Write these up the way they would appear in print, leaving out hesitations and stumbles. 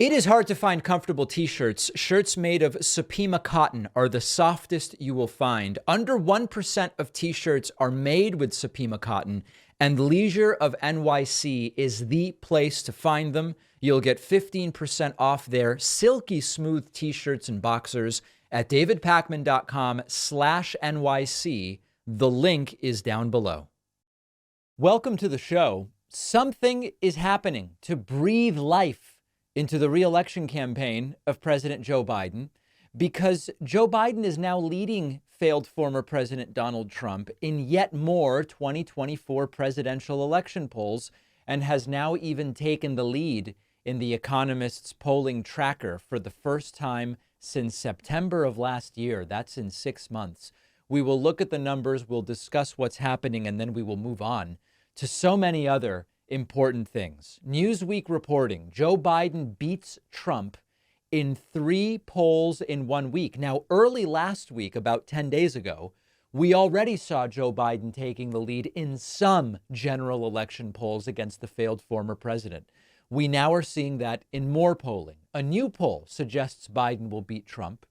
It is hard to find comfortable t-shirts. Shirts made of Supima cotton are the softest you will find. Under 1% of t-shirts are made with Supima cotton, and Leisure of NYC is the place to find them. You'll get 15% off their silky smooth t-shirts and boxers at davidpakman.com/NYC. The link is down below. Welcome to the show. Something is happening to breathe life into the re-election campaign of President Joe Biden, because Joe Biden is now leading failed former President Donald Trump in yet more 2024 presidential election polls, and has now even taken the lead in The Economist's polling tracker for the first time since September of last year. That's in 6 months. We will look at the numbers, we'll discuss what's happening, and then we will move on to so many other important things. Newsweek reporting, Joe Biden beats Trump in 3 polls in 1 week. Now, early last week, about 10 days ago, we already saw Joe Biden taking the lead in some general election polls against the failed former president. We now are seeing that in more polling. A new poll suggests Biden will beat Trump,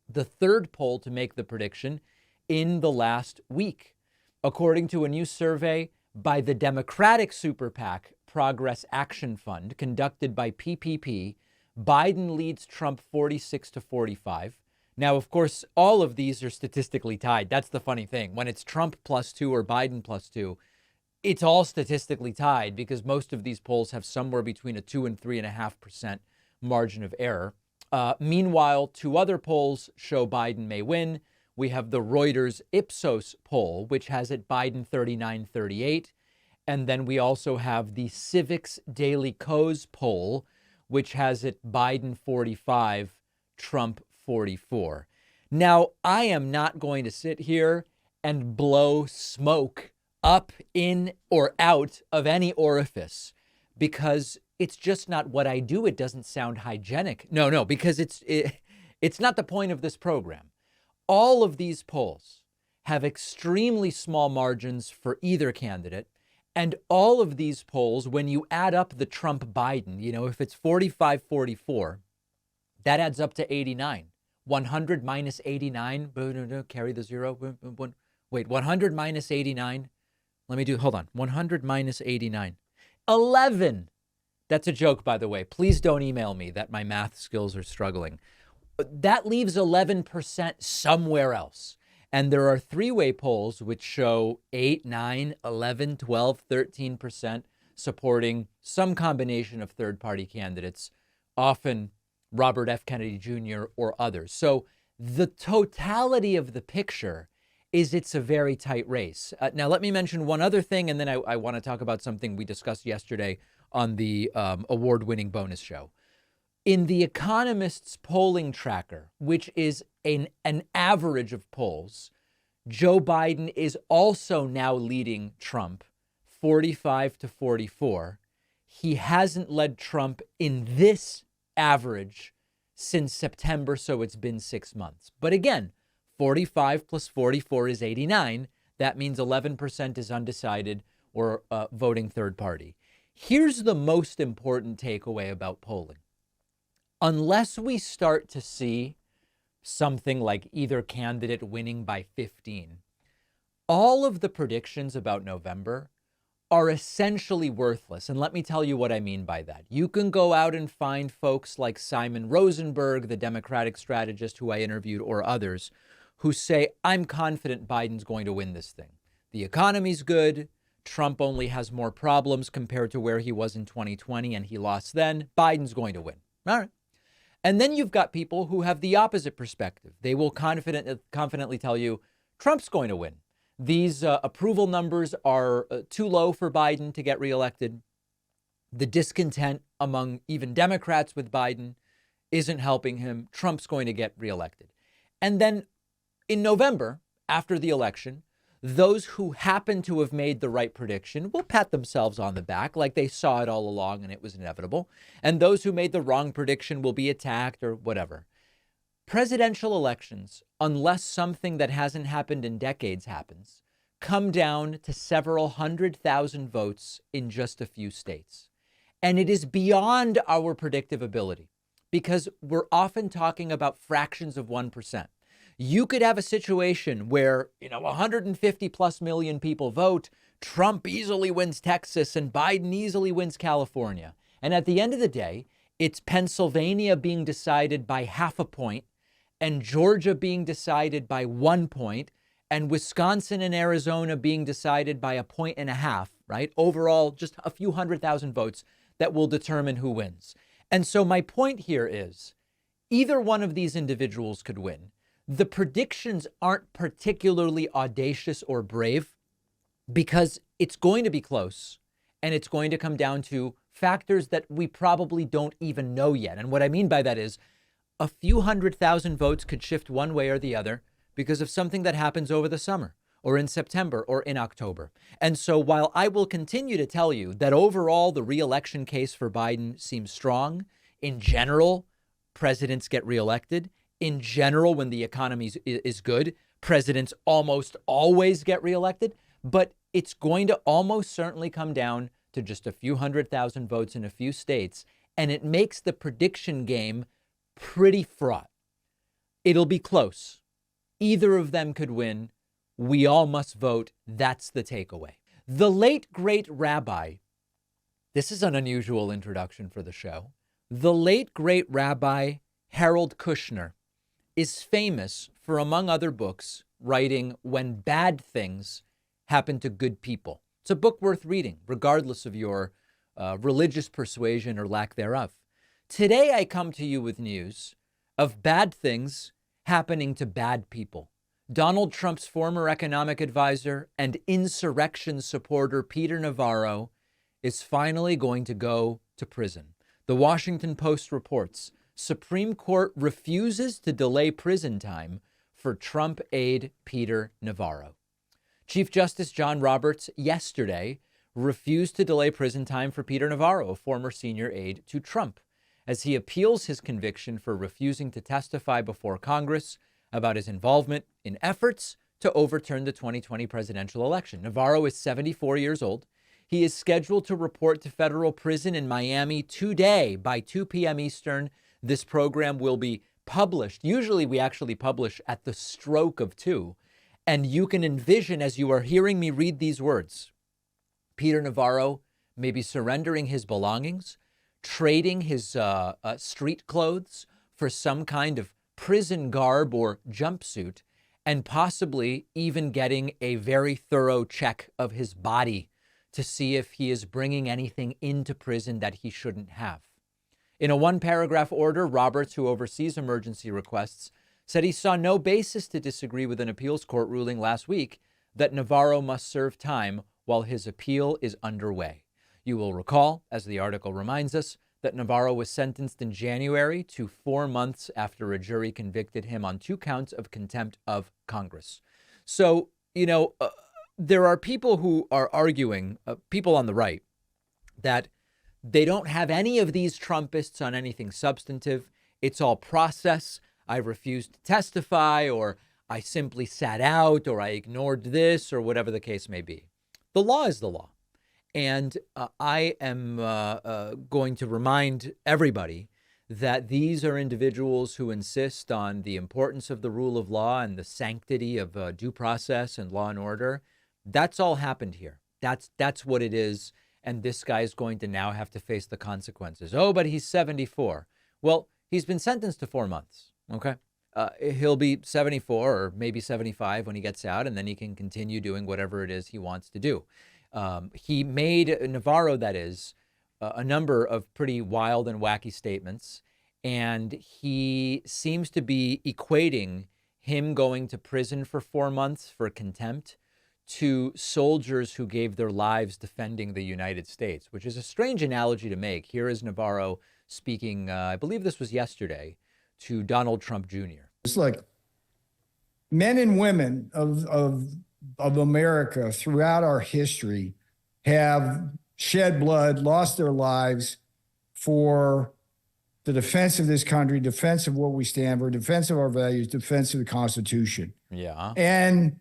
the 3rd poll to make the prediction in the last week. According to a new survey by the Democratic super PAC Progress Action Fund conducted by PPP, Biden leads Trump 46-45. Now, of course, all of these are statistically tied. That's the funny thing. When it's Trump +2 or Biden +2, it's all statistically tied because most of these polls have somewhere between a 2 and 3.5% margin of error. Meanwhile, 2 other polls show Biden may win. We have the Reuters Ipsos poll, which has it Biden 39-38. And then we also have the Civics Daily Kos poll, which has it Biden 45, Trump 44. Now, I am not going to sit here and blow smoke up, in, or out of any orifice because it's just not what I do. It doesn't sound hygienic. No, because it's not the point of this program. All of these polls have extremely small margins for either candidate. And all of these polls, when you add up the Trump-Biden, if it's 45-44, that adds up to 89. 100 minus 89, carry the 0. Wait, 100 minus 89. Hold on. 100 minus 89. 11. That's a joke, by the way. Please don't email me that my math skills are struggling. That leaves 11% somewhere else. And there are 3-way polls which show 8, 9, 11, 12, 13% supporting some combination of third-party candidates, often Robert F. Kennedy Jr. or others. So the totality of the picture is it's a very tight race. Now, let me mention one other thing, and then I want to talk about something we discussed yesterday on the award-winning bonus show. In The Economist's polling tracker, which is an average of polls, Joe Biden is also now leading Trump 45-44. He hasn't led Trump in this average since September, so it's been 6 months. But again, 45 plus 44 is 89. That means 11% is undecided or voting third party. Here's the most important takeaway about polling. Unless we start to see something like either candidate winning by 15, all of the predictions about November are essentially worthless. And let me tell you what I mean by that. You can go out and find folks like Simon Rosenberg, the Democratic strategist who I interviewed, or others who say, I'm confident Biden's going to win this thing. The economy's good. Trump only has more problems compared to where he was in 2020, and he lost then. Biden's going to win. All right. And then you've got people who have the opposite perspective. They will confidently tell you Trump's going to win. These approval numbers are too low for Biden to get reelected. The discontent among even Democrats with Biden isn't helping him. Trump's going to get reelected. And then in November, after the election, those who happen to have made the right prediction will pat themselves on the back like they saw it all along and it was inevitable. And those who made the wrong prediction will be attacked or whatever. Presidential elections, unless something that hasn't happened in decades happens, come down to several 100,000 votes in just a few states. And it is beyond our predictive ability because we're often talking about fractions of 1%. You could have a situation where, 150 plus million people vote, Trump easily wins Texas and Biden easily wins California. And at the end of the day, it's Pennsylvania being decided by half a point and Georgia being decided by 1 point and Wisconsin and Arizona being decided by 1.5 points, right? Overall, just a few 100,000 votes that will determine who wins. And so my point here is either one of these individuals could win. The predictions aren't particularly audacious or brave because it's going to be close and it's going to come down to factors that we probably don't even know yet. And what I mean by that is a few 100,000 votes could shift one way or the other because of something that happens over the summer or in September or in October. And so while I will continue to tell you that overall the re-election case for Biden seems strong, in general, presidents get reelected. In general, when the economy is good, presidents almost always get reelected. But it's going to almost certainly come down to just a few 100,000 votes in a few states. And it makes the prediction game pretty fraught. It'll be close. Either of them could win. We all must vote. That's the takeaway. The late, great rabbi, this is an unusual introduction for the show. The late, great rabbi Harold Kushner is famous for, among other books, writing When Bad Things Happen to Good People. It's a book worth reading, regardless of your religious persuasion or lack thereof. Today, I come to you with news of bad things happening to bad people. Donald Trump's former economic advisor and insurrection supporter, Peter Navarro, is finally going to go to prison. The Washington Post reports Supreme Court refuses to delay prison time for Trump aide Peter Navarro. Chief Justice John Roberts yesterday refused to delay prison time for Peter Navarro, a former senior aide to Trump, as he appeals his conviction for refusing to testify before Congress about his involvement in efforts to overturn the 2020 presidential election. Navarro is 74 years old. He is scheduled to report to federal prison in Miami today by 2 p.m. Eastern. This program will be published. Usually we actually publish at the stroke of 2. And you can envision, as you are hearing me read these words, Peter Navarro may be surrendering his belongings, trading his street clothes for some kind of prison garb or jumpsuit, and possibly even getting a very thorough check of his body to see if he is bringing anything into prison that he shouldn't have. In a one-paragraph order, Roberts, who oversees emergency requests, said he saw no basis to disagree with an appeals court ruling last week that Navarro must serve time while his appeal is underway. You will recall, as the article reminds us, that Navarro was sentenced in January to 4 months after a jury convicted him on 2 counts of contempt of Congress. So, there are people who are arguing, people on the right, that they don't have any of these Trumpists on anything substantive. It's all process. I refused to testify, or I simply sat out, or I ignored this, or whatever the case may be. The law is the law. And I am going to remind everybody that these are individuals who insist on the importance of the rule of law and the sanctity of due process and law and order. That's all happened here. That's what it is. And this guy is going to now have to face the consequences. Oh, but he's 74. Well, he's been sentenced to 4 months. OK, he'll be 74 or maybe 75 when he gets out, and then he can continue doing whatever it is he wants to do. He made, Navarro, that is, a number of pretty wild and wacky statements, and he seems to be equating him going to prison for 4 months for contempt to soldiers who gave their lives defending the United States, which is a strange analogy to make. Here is Navarro speaking, I believe this was yesterday, to Donald Trump Jr. It's like men and women of America throughout our history have shed blood, lost their lives for the defense of this country, defense of what we stand for, defense of our values, defense of the Constitution. Yeah. And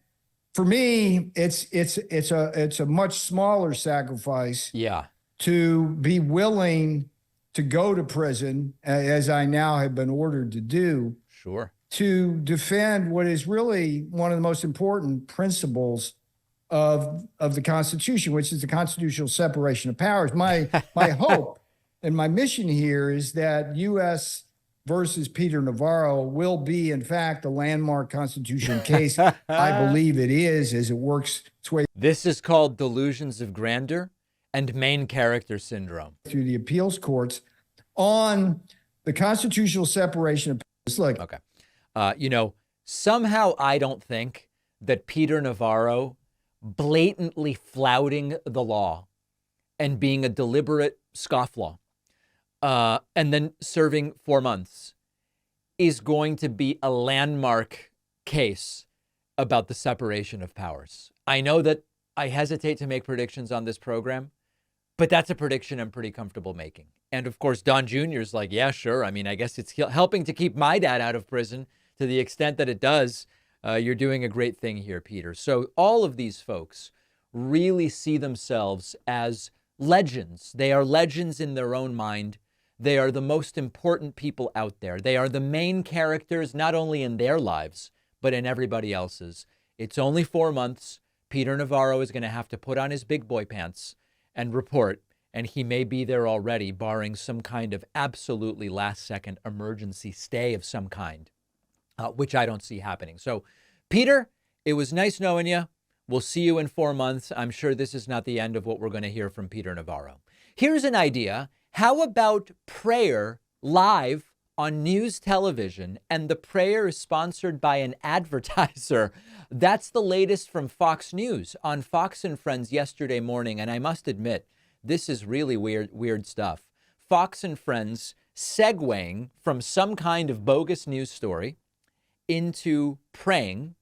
for me, it's a much smaller sacrifice. Yeah. to be willing to go to prison, as I now have been ordered to do, Sure, to defend what is really one of the most important principles of the Constitution, which is the constitutional separation of powers. My hope and my mission here is that U.S. versus Peter Navarro will be, in fact, a landmark constitutional case. I believe it is, as it works its way. This is called delusions of grandeur and main character syndrome. Through the appeals courts on the constitutional separation of powers. Look, okay. Somehow I don't think that Peter Navarro blatantly flouting the law and being a deliberate scofflaw and then serving 4 months is going to be a landmark case about the separation of powers. I know that I hesitate to make predictions on this program, but that's a prediction I'm pretty comfortable making. And of course, Don Jr. is like, yeah, sure. I mean, I guess it's helping to keep my dad out of prison to the extent that it does. You're doing a great thing here, Peter. So all of these folks really see themselves as legends. They are legends in their own mind. They are the most important people out there. They are the main characters, not only in their lives, but in everybody else's. It's only 4 months. Peter Navarro is going to have to put on his big boy pants and report, and he may be there already, barring some kind of absolutely last-second emergency stay of some kind, which I don't see happening. So, Peter, it was nice knowing you. We'll see you in 4 months. I'm sure this is not the end of what we're going to hear from Peter Navarro. Here's an idea. How about prayer live on news television, and the prayer is sponsored by an advertiser? That's the latest from Fox News on Fox and Friends yesterday morning, and I must admit, this is really weird stuff. Fox and Friends segueing from some kind of bogus news story into praying,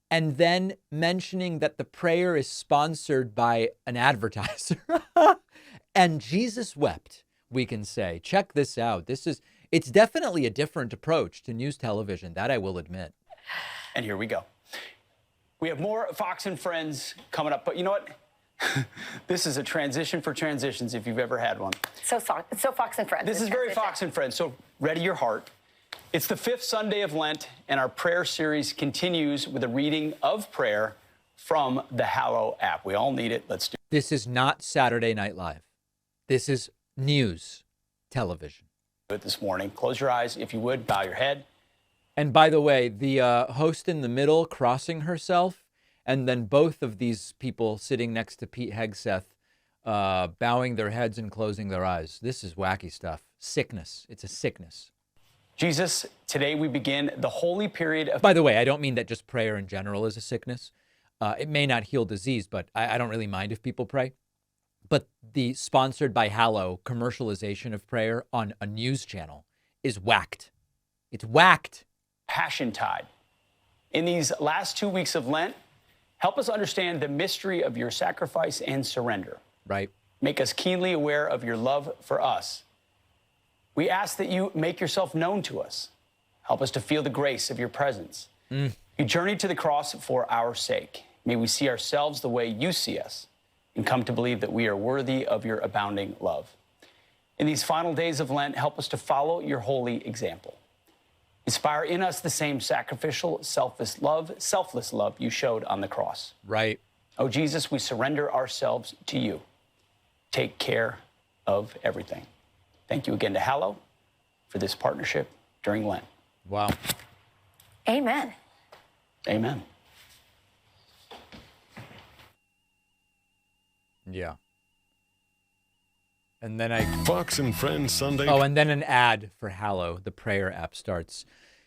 and then mentioning that the prayer is sponsored by an advertiser. And Jesus wept, we can say. Check this out. It's definitely a different approach to news television, that I will admit. And here we go. We have more Fox and Friends coming up, but you know what? This is a transition for transitions if you've ever had one. So Fox and Friends. This is very Fox and Friends, so ready your heart. It's the 5th Sunday of Lent, and our prayer series continues with a reading of prayer from the Hallow app. We all need it. Let's do it. This is not Saturday Night Live. This is news television. This morning. Close your eyes, if you would. Bow your head. And by the way, the host in the middle crossing herself, and then both of these people sitting next to Pete Hegseth bowing their heads and closing their eyes. This is wacky stuff. Sickness. It's a sickness. Jesus, today we begin the holy period of... By the way, I don't mean that just prayer in general is a sickness. It may not heal disease, but I don't really mind if people pray. But the sponsored by Hallow commercialization of prayer on a news channel is whacked. It's whacked. Passion Tide. In these last 2 weeks of Lent, help us understand the mystery of your sacrifice and surrender. Right. Make us keenly aware of your love for us. We ask that you make yourself known to us. Help us to feel the grace of your presence. You journeyed to the cross for our sake. May we see ourselves the way you see us and come to believe that we are worthy of your abounding love. In these final days of Lent, help us to follow your holy example. Inspire in us the same sacrificial, selfless love you showed on the cross. Right. Oh, Jesus, we surrender ourselves to you. Take care of everything. Thank you again to Hallow for this partnership during Lent. Wow. Amen. Amen. Yeah. And then Fox and Friends Sunday. Oh, and then an ad for Hallow, the prayer app starts.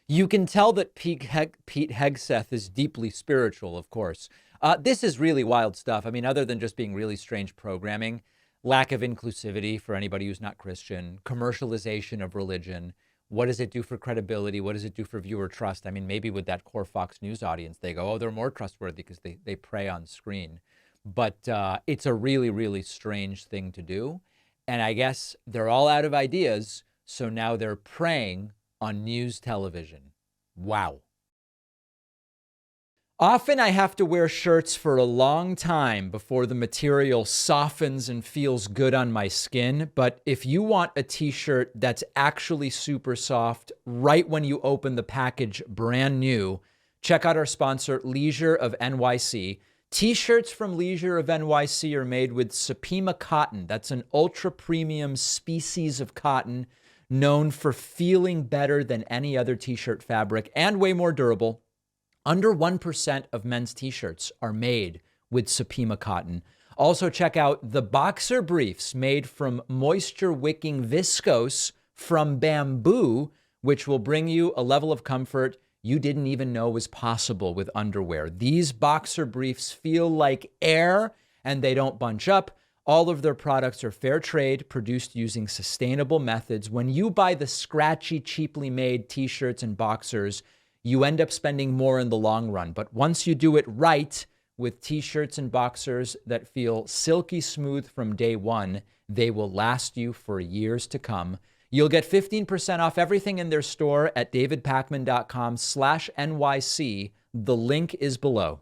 You can tell that Pete Hegseth is deeply spiritual, of course. This is really wild stuff. I mean, other than just being really strange programming, lack of inclusivity for anybody who's not Christian, commercialization of religion. What does it do for credibility? What does it do for viewer trust? I mean, maybe with that core Fox News audience, they go, oh, they're more trustworthy because they pray on screen. But it's a really, really strange thing to do. And I guess they're all out of ideas, so now they're praying on news television. Wow. Often I have to wear shirts for a long time before the material softens and feels good on my skin. But if you want a t-shirt that's actually super soft right when you open the package brand new, check out our sponsor, Leisure of NYC. T-shirts from Leisure of NYC are made with Supima cotton. That's an ultra premium species of cotton known for feeling better than any other t-shirt fabric and way more durable. Under 1% of men's t-shirts are made with Supima cotton. Also check out the boxer briefs made from moisture-wicking viscose from bamboo, which will bring you a level of comfort you didn't even know was possible with underwear. These boxer briefs feel like air and they don't bunch up. All of their products are fair trade, produced using sustainable methods. When you buy the scratchy, cheaply made t-shirts and boxers, you end up spending more in the long run. But once you do it right with t-shirts and boxers that feel silky smooth from day one, they will last you for years to come. You'll get 15% off everything in their store at davidpakman.com/NYC. The link is below.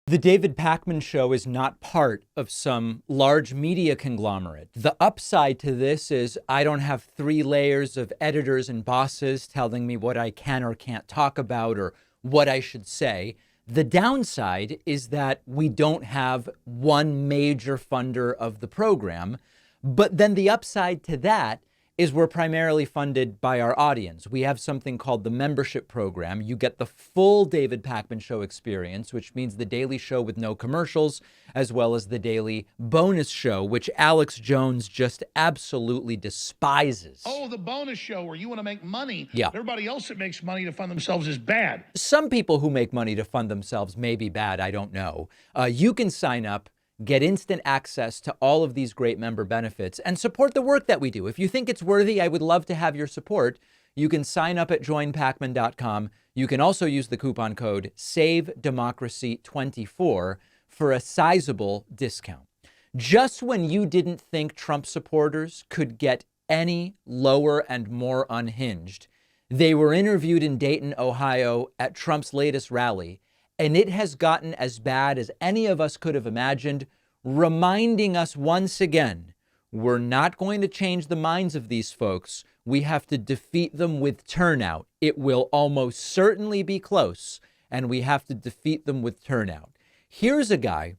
The David Pakman Show is not part of some large media conglomerate. The upside to this is I don't have 3 layers of editors and bosses telling me what I can or can't talk about or what I should say. The downside is that we don't have one major funder of the program. But then the upside to that is we're primarily funded by our audience. We have something called the membership program. You get the full David Pakman Show experience, which means the daily show with no commercials, as well as the daily bonus show, which Alex Jones just absolutely despises. Oh, the bonus show where you want to make money. Yeah. Everybody else that makes money to fund themselves is bad. Some people who make money to fund themselves may be bad. I don't know. You can sign up, get instant access to all of these great member benefits, and support the work that we do. If you think it's worthy, I would love to have your support. You can sign up at joinpakman.com. You can also use the coupon code SAVEDEMOCRACY24 for a sizable discount. Just when you didn't think Trump supporters could get any lower and more unhinged, they were interviewed in Dayton, Ohio at Trump's latest rally. And it has gotten as bad as any of us could have imagined, reminding us once again, we're not going to change the minds of these folks. We have to defeat them with turnout. It will almost certainly be close, and we have to defeat them with turnout. Here's a guy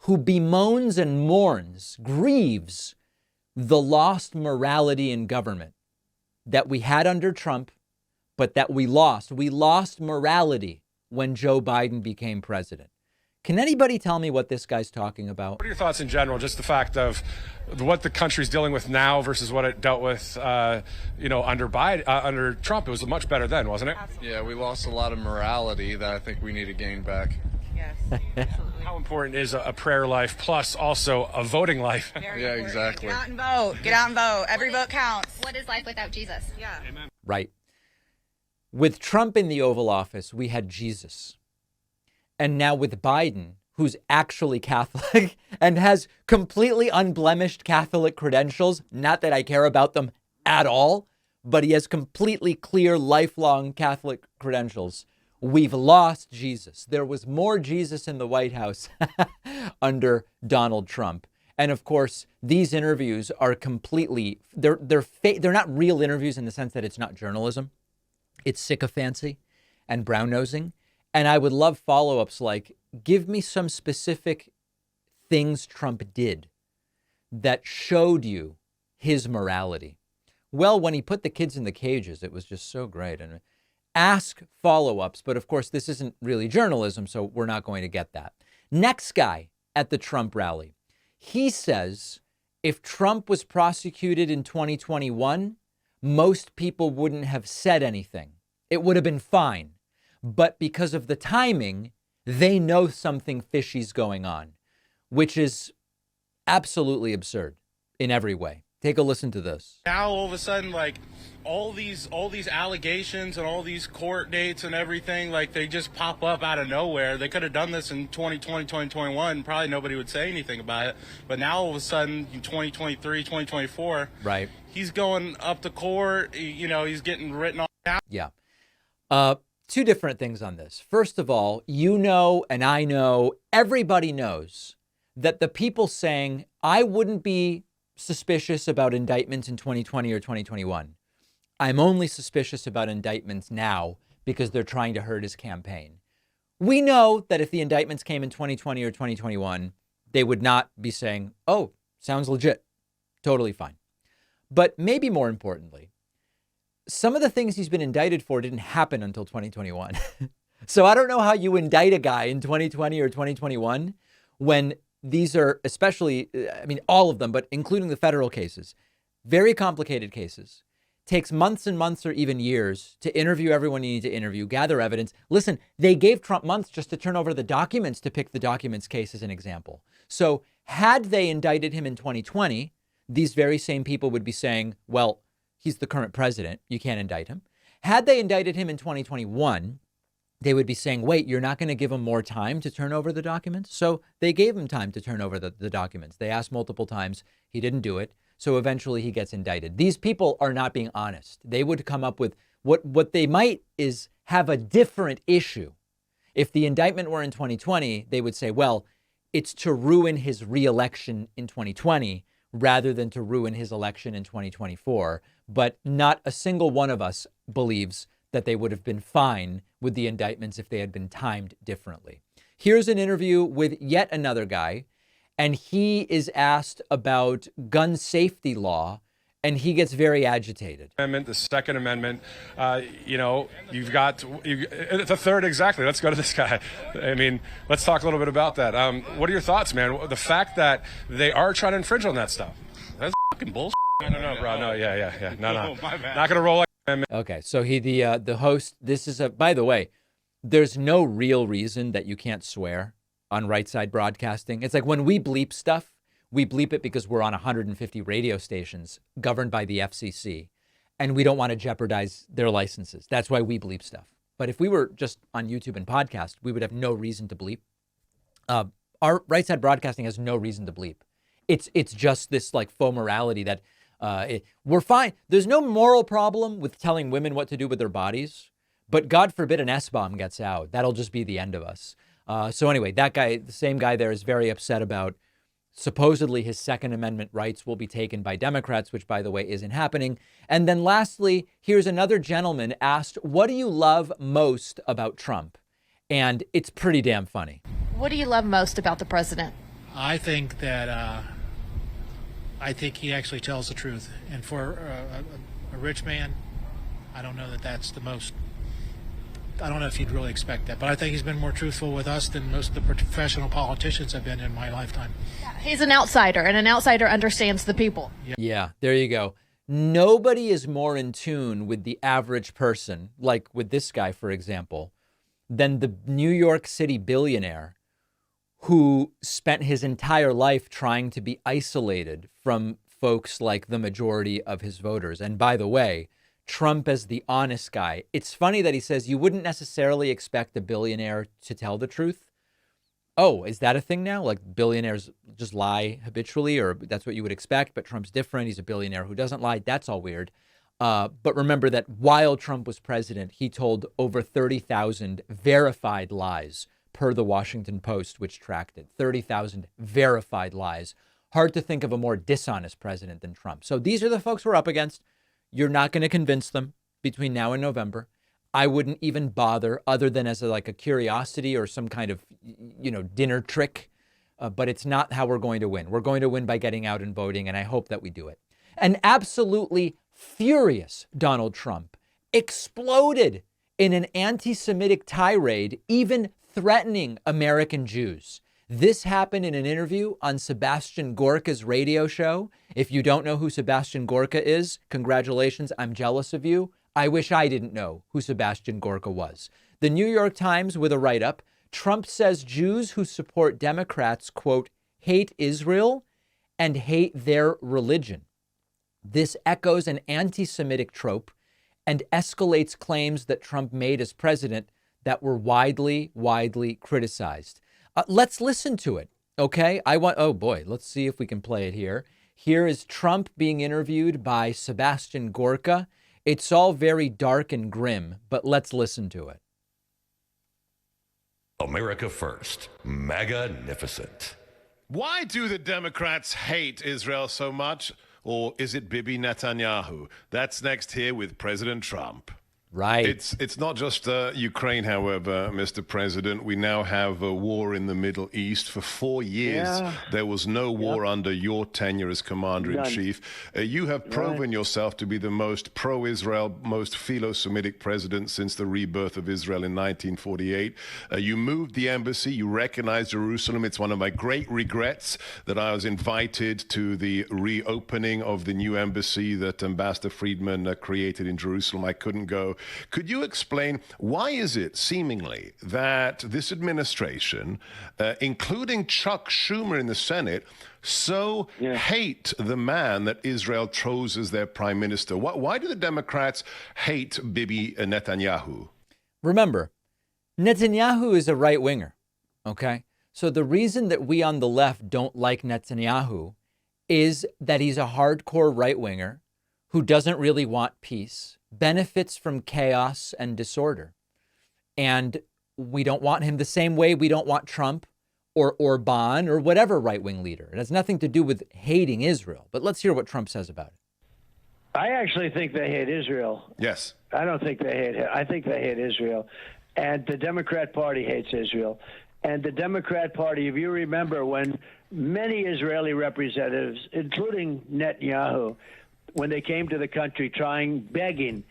who bemoans and mourns, grieves the lost morality in government that we had under Trump, but that we lost. We lost morality when Joe Biden became president. Can anybody tell me what this guy's talking about? What are your thoughts in general, just the fact of what the country's dealing with now versus what it dealt with, under Biden, under Trump? It was much better then, wasn't it? Yeah, we lost a lot of morality that I think we need to gain back. Yes, absolutely. How important is a prayer life plus also a voting life? Yeah, exactly. Get out and vote. Get out and vote. Every vote counts. What is life without Jesus? Yeah. Amen. Right. With Trump in the Oval Office, we had Jesus. And now with Biden, who's actually Catholic and has completely unblemished Catholic credentials, not that I care about them at all, but he has completely clear, lifelong Catholic credentials. We've lost Jesus. There was more Jesus in the White House under Donald Trump. And of course, these interviews are completely, they're not real interviews in the sense that it's not journalism. It's sycophancy and brown-nosing. And I would love follow-ups like, give me some specific things Trump did that showed you his morality. Well, when he put the kids in the cages, it was just so great. And ask follow-ups. But of course, this isn't really journalism, so we're not going to get that. Next guy at the Trump rally. He says if Trump was prosecuted in 2021, most people wouldn't have said anything. It would have been fine. But because of the timing, they know something fishy's going on, which is absolutely absurd in every way. Take a listen to this. Now all of a sudden, like all these allegations and all these court dates and everything, like they just pop up out of nowhere. They could have done this in 2020, 2021. Probably nobody would say anything about it. But now all of a sudden, in 2023, 2024, right? He's going up to court. You know, he's getting written on. Yeah. two different things on this. First of all, you know, and I know, everybody knows that the people saying, I wouldn't be suspicious about indictments in 2020 or 2021. I'm only suspicious about indictments now because they're trying to hurt his campaign. We know that if the indictments came in 2020 or 2021, they would not be saying, oh, sounds legit. Totally fine. But maybe more importantly, some of the things he's been indicted for didn't happen until 2021. So I don't know how you indict a guy in 2020 or 2021 when these are especially, I mean, all of them, but including the federal cases, very complicated cases. Takes months and months or even years to interview everyone you need to interview, gather evidence. Listen, they gave Trump months just to turn over the documents to pick the documents case as an example. So had they indicted him in 2020, these very same people would be saying, well, he's the current president. You can't indict him. Had they indicted him in 2021, they would be saying, wait, you're not going to give him more time to turn over the documents? So they gave him time to turn over the documents. They asked multiple times. He didn't do it. So eventually he gets indicted. These people are not being honest. They would come up with what they might is have a different issue. If the indictment were in 2020, they would say, well, it's to ruin his reelection in 2020 rather than to ruin his election in 2024. But not a single one of us believes that they would have been fine with the indictments if they had been timed differently. Here's an interview with yet another guy, and he is asked about gun safety law, and he gets very agitated. Amendment, the Second Amendment, you've got the third, exactly. Let's go to this guy. I mean, let's talk a little bit about that. What are your thoughts, man? The fact that they are trying to infringe on that stuff. That's fucking bullshit. No, bro. No, yeah. No. My bad. Not going to roll like Okay, so he, the host, this is by the way, there's no real reason that you can't swear on right side broadcasting. It's like when we bleep stuff, we bleep it because we're on 150 radio stations governed by the FCC, and we don't want to jeopardize their licenses. That's why we bleep stuff. But if we were just on YouTube and podcast, we would have no reason to bleep. Our right side broadcasting has no reason to bleep. It's just this like faux morality that we're fine. There's no moral problem with telling women what to do with their bodies, but God forbid an S-bomb gets out. That'll just be the end of us. So anyway, that guy, the same guy there, is very upset about supposedly his Second Amendment rights will be taken by Democrats, which, by the way, isn't happening. And then lastly, here's another gentleman asked, what do you love most about Trump? And it's pretty damn funny. What do you love most about the president? I think that he actually tells the truth. And for a rich man, I don't know that that's the most. I don't know if you'd really expect that, but I think he's been more truthful with us than most of the professional politicians have been in my lifetime. He's an outsider, and an outsider understands the people. Yeah, there you go. Nobody is more in tune with the average person, like with this guy, for example, than the New York City billionaire who spent his entire life trying to be isolated from folks like the majority of his voters. And by the way, Trump as the honest guy. It's funny that he says you wouldn't necessarily expect a billionaire to tell the truth. Oh, is that a thing now? Like billionaires just lie habitually, or that's what you would expect, but Trump's different. He's a billionaire who doesn't lie. That's all weird. But remember that while Trump was president, he told over 30,000 verified lies per the Washington Post, which tracked it. 30,000 verified lies. Hard to think of a more dishonest president than Trump. So these are the folks we're up against. You're not going to convince them between now and November. I wouldn't even bother other than as a curiosity or some kind of, dinner trick. But it's not how we're going to win. We're going to win by getting out and voting, and I hope that we do it. An absolutely furious Donald Trump exploded in an anti-Semitic tirade, even threatening American Jews. This happened in an interview on Sebastian Gorka's radio show. If you don't know who Sebastian Gorka is, congratulations, I'm jealous of you. I wish I didn't know who Sebastian Gorka was. The New York Times with a write-up, Trump says Jews who support Democrats, quote, hate Israel and hate their religion. This echoes an anti-Semitic trope and escalates claims that Trump made as president that were widely criticized. Let's listen to it, okay? Let's see if we can play it here. Here is Trump being interviewed by Sebastian Gorka. It's all very dark and grim, but let's listen to it. America first. Magnificent. Why do the Democrats hate Israel so much? Or is it Bibi Netanyahu? That's next here with President Trump. Right. It's not just Ukraine, however, Mr. President. We now have a war in the Middle East. For 4 years, there was no war under your tenure as Commander-in-Chief. You have proven yourself to be the most pro-Israel, most philo-Semitic president since the rebirth of Israel in 1948. You moved the embassy. You recognized Jerusalem. It's one of my great regrets that I was invited to the reopening of the new embassy that Ambassador Friedman created in Jerusalem. I couldn't go. Could you explain why is it seemingly that this administration, including Chuck Schumer in the Senate, so hate the man that Israel chose as their prime minister? Why do the Democrats hate Bibi Netanyahu? Remember, Netanyahu is a right winger. Okay. So the reason that we on the left don't like Netanyahu is that he's a hardcore right winger who doesn't really want peace, benefits from chaos and disorder. And we don't want him the same way we don't want Trump or Orban or whatever right-wing leader. It has nothing to do with hating Israel. But let's hear what Trump says about it. I actually think they hate Israel. Yes. I don't think they hate him. I think they hate Israel. And the Democrat Party hates Israel. And the Democrat Party, if you remember, when many Israeli representatives, including Netanyahu, when they came to the country begging,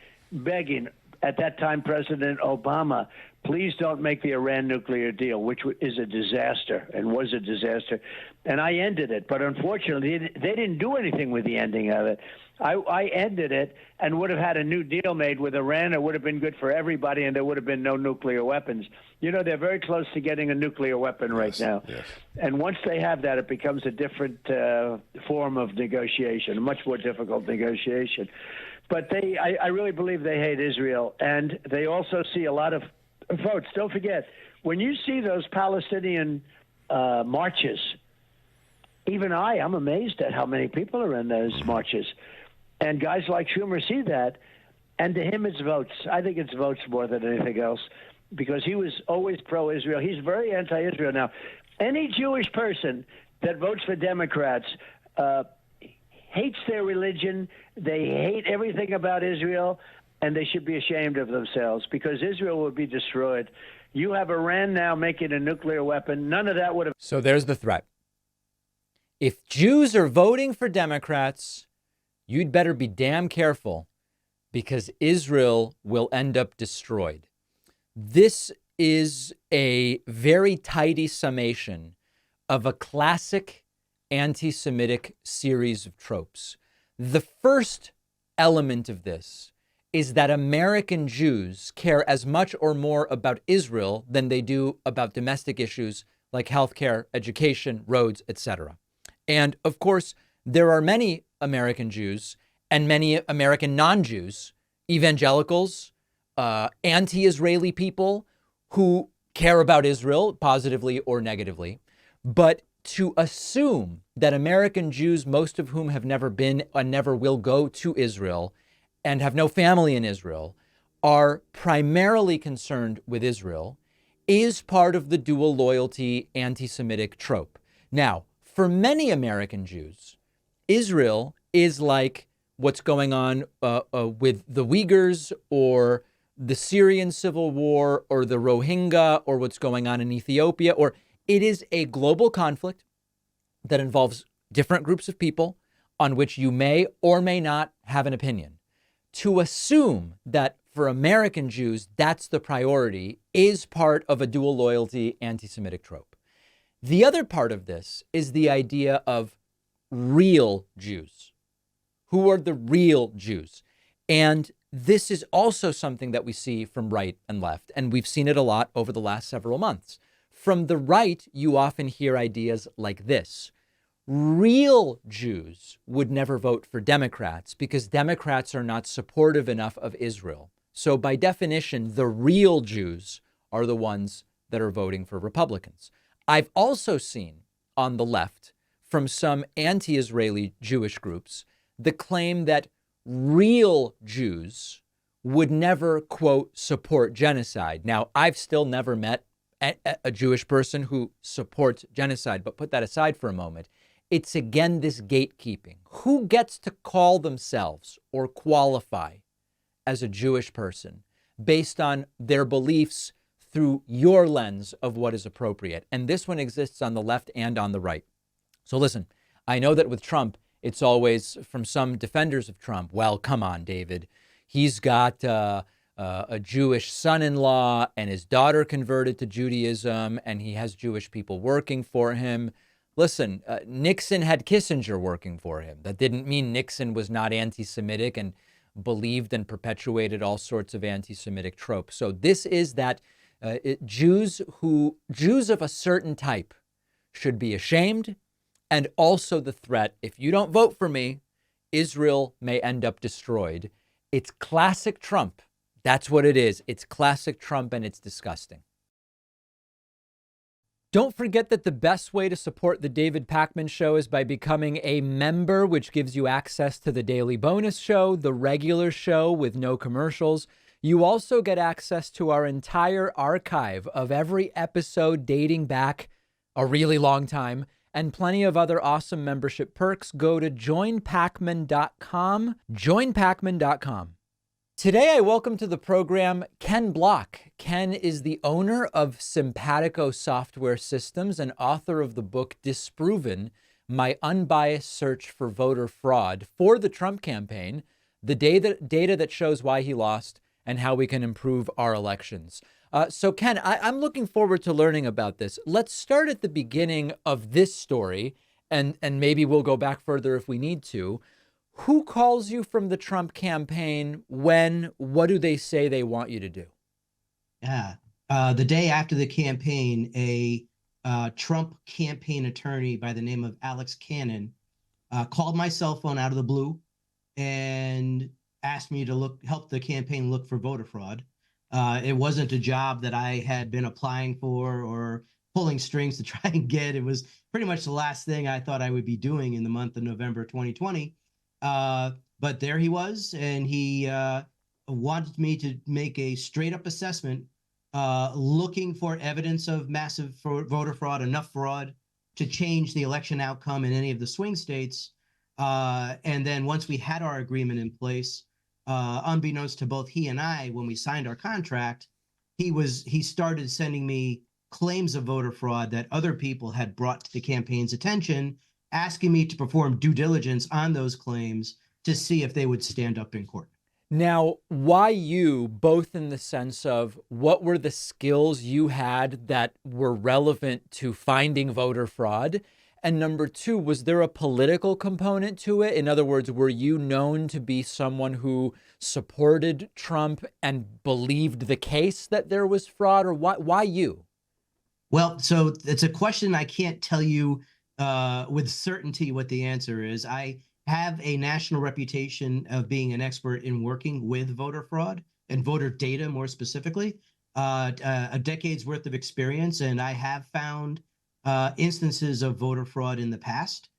at that time President Obama, please don't make the Iran nuclear deal, which is a disaster and was a disaster. And I ended it. But unfortunately, they didn't do anything with the ending of it. I ended it and would have had a new deal made with Iran. It would have been good for everybody, and there would have been no nuclear weapons. You know, they're very close to getting a nuclear weapon right now. Yes. And once they have that, it becomes a different form of negotiation, a much more difficult negotiation. But I really believe they hate Israel. And they also see a lot of votes. Don't forget, when you see those Palestinian marches, even I'm amazed at how many people are in those marches. And guys like Schumer see that, and to him it's votes. I think it's votes more than anything else, because he was always pro-Israel. He's very anti-Israel now. Any Jewish person that votes for Democrats hates their religion, they hate everything about Israel, and they should be ashamed of themselves, because Israel would be destroyed. You have Iran now making a nuclear weapon. None of that would have... So there's the threat. If Jews are voting for Democrats, you'd better be damn careful, because Israel will end up destroyed. This is a very tidy summation of a classic anti-Semitic series of tropes. The first element of this is that American Jews care as much or more about Israel than they do about domestic issues like healthcare, education, roads, etc. And of course, there are many American Jews and many American non-Jews, evangelicals, anti-Israeli people who care about Israel positively or negatively. But to assume that American Jews, most of whom have never been and never will go to Israel and have no family in Israel, are primarily concerned with Israel is part of the dual loyalty anti-Semitic trope. Now, for many American Jews, Israel is like what's going on with the Uyghurs or the Syrian civil war or the Rohingya or what's going on in Ethiopia, or it is a global conflict that involves different groups of people on which you may or may not have an opinion. To assume that for American Jews, that's the priority is part of a dual loyalty anti-Semitic trope. The other part of this is the idea of real Jews. Who are the real Jews? And this is also something that we see from right and left, and we've seen it a lot over the last several months. From the right, you often hear ideas like this. Real Jews would never vote for Democrats because Democrats are not supportive enough of Israel. So by definition, the real Jews are the ones that are voting for Republicans. I've also seen on the left from some anti-Israeli Jewish groups the claim that real Jews would never, quote, support genocide. Now, I've still never met a Jewish person who supports genocide. But put that aside for a moment. It's again this gatekeeping. Who gets to call themselves or qualify as a Jewish person based on their beliefs through your lens of what is appropriate? And this one exists on the left and on the right. So listen, I know that with Trump, it's always from some defenders of Trump, well, come on, David. He's got a Jewish son-in-law and his daughter converted to Judaism and he has Jewish people working for him. Listen, Nixon had Kissinger working for him. That didn't mean Nixon was not anti-Semitic and believed and perpetuated all sorts of anti-Semitic tropes. So this is that Jews of a certain type should be ashamed, and also the threat, if you don't vote for me, Israel may end up destroyed. It's classic Trump. That's what it is. It's classic Trump, and it's disgusting. Don't forget that the best way to support the David Pakman Show is by becoming a member, which gives you access to the daily bonus show, the regular show with no commercials. You also get access to our entire archive of every episode dating back a really long time and plenty of other awesome membership perks. Go to joinpakman.com, joinpakman.com. Today, I welcome to the program Ken Block. Ken is the owner of Simpatico Software Systems and author of the book Disproven, My Unbiased Search for Voter Fraud for the Trump campaign, the data that shows why he lost and how we can improve our elections. So Ken, I'm looking forward to learning about this. Let's start at the beginning of this story, and maybe we'll go back further if we need to. Who calls you from the Trump campaign? When? What do they say they want you to do? Yeah. The day after the campaign, a Trump campaign attorney by the name of Alex Cannon called my cell phone out of the blue and asked me to help the campaign look for voter fraud. It wasn't a job that I had been applying for or pulling strings to try and get. It was pretty much the last thing I thought I would be doing in the month of November 2020. But there he was, and he wanted me to make a straight up assessment, looking for evidence of massive voter fraud, enough fraud to change the election outcome in any of the swing states. And then once we had our agreement in place, unbeknownst to both he and I, when we signed our contract, he started sending me claims of voter fraud that other people had brought to the campaign's attention, asking me to perform due diligence on those claims to see if they would stand up in court. Now, why you, both in the sense of what were the skills you had that were relevant to finding voter fraud? And number two, was there a political component to it? In other words, were you known to be someone who supported Trump and believed the case that there was fraud, or why you? Well, so it's a question I can't tell you with certainty what the answer is. I have a national reputation of being an expert in working with voter fraud and voter data more specifically, a decade's worth of experience. And I have found instances of voter fraud in the past,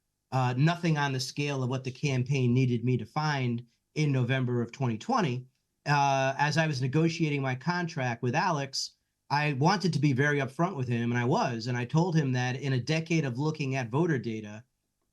nothing on the scale of what the campaign needed me to find in November of 2020. As I was negotiating my contract with Alex, I wanted to be very upfront with him, and I was. And I told him that in a decade of looking at voter data,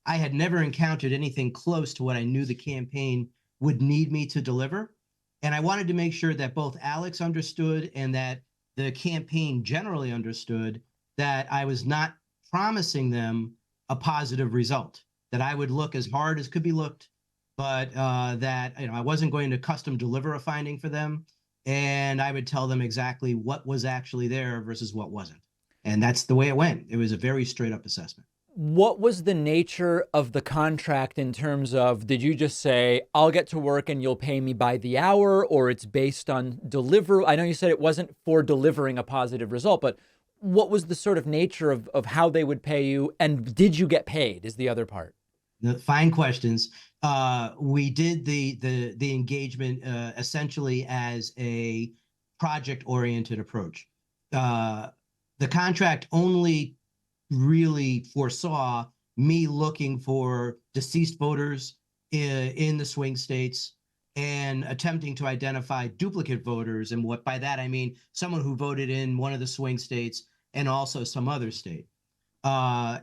I had never encountered anything close to what I knew the campaign would need me to deliver. And I wanted to make sure that both Alex understood and that the campaign generally understood that I was not promising them a positive result, that I would look as hard as could be looked, but that I wasn't going to custom deliver a finding for them. And I would tell them exactly what was actually there versus what wasn't. And that's the way it went. It was a very straight up assessment. What was the nature of the contract in terms of, did you just say, I'll get to work and you'll pay me by the hour, or it's based on deliver? I know you said it wasn't for delivering a positive result, but what was the sort of nature of how they would pay you, and did you get paid is the other part? Fine questions. We did the engagement essentially as a project-oriented approach. The contract only really foresaw me looking for deceased voters in the swing states and attempting to identify duplicate voters. And what by that I mean someone who voted in one of the swing states and also some other state. That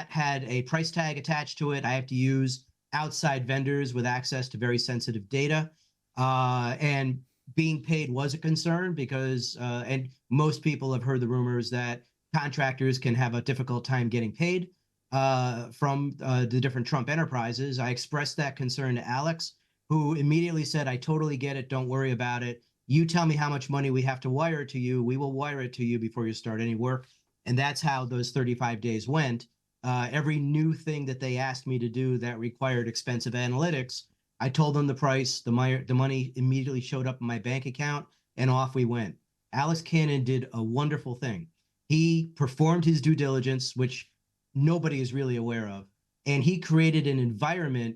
had a price tag attached to it. I have to use outside vendors with access to very sensitive data. And being paid was a concern because, and most people have heard the rumors that contractors can have a difficult time getting paid from the different Trump enterprises. I expressed that concern to Alex, who immediately said, I totally get it. Don't worry about it. You tell me how much money we have to wire to you. We will wire it to you before you start any work. And that's how those 35 days went. Every new thing that they asked me to do that required expensive analytics, I told them the price, the money immediately showed up in my bank account, and off we went. Alex Cannon did a wonderful thing. He performed his due diligence, which nobody is really aware of, and he created an environment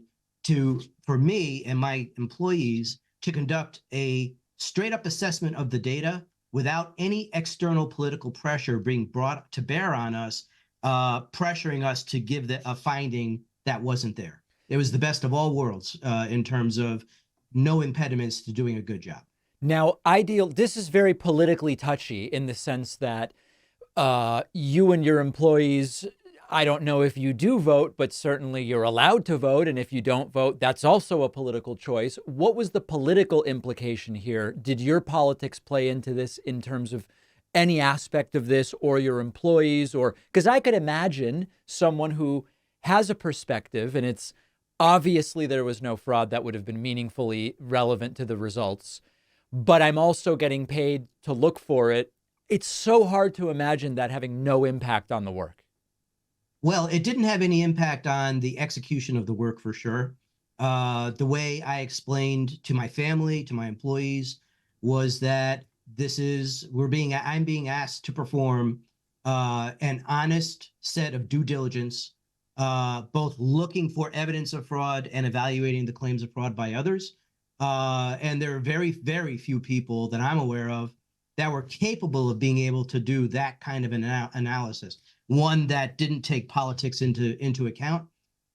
for me and my employees to conduct a straight up assessment of the data without any external political pressure being brought to bear on us, pressuring us to give a finding that wasn't there. It was the best of all worlds in terms of no impediments to doing a good job. Now, this is very politically touchy in the sense that you and your employees, I don't know if you do vote, but certainly you're allowed to vote. And if you don't vote, that's also a political choice. What was the political implication here? Did your politics play into this in terms of any aspect of this, or your employees? Or because I could imagine someone who has a perspective, and it's obviously there was no fraud that would have been meaningfully relevant to the results, but I'm also getting paid to look for it. It's so hard to imagine that having no impact on the work. Well, it didn't have any impact on the execution of the work for sure. The way I explained to my family, to my employees, was that I'm being asked to perform an honest set of due diligence, both looking for evidence of fraud and evaluating the claims of fraud by others. And there are very, very few people that I'm aware of that were capable of being able to do that kind of an analysis, one that didn't take politics into account.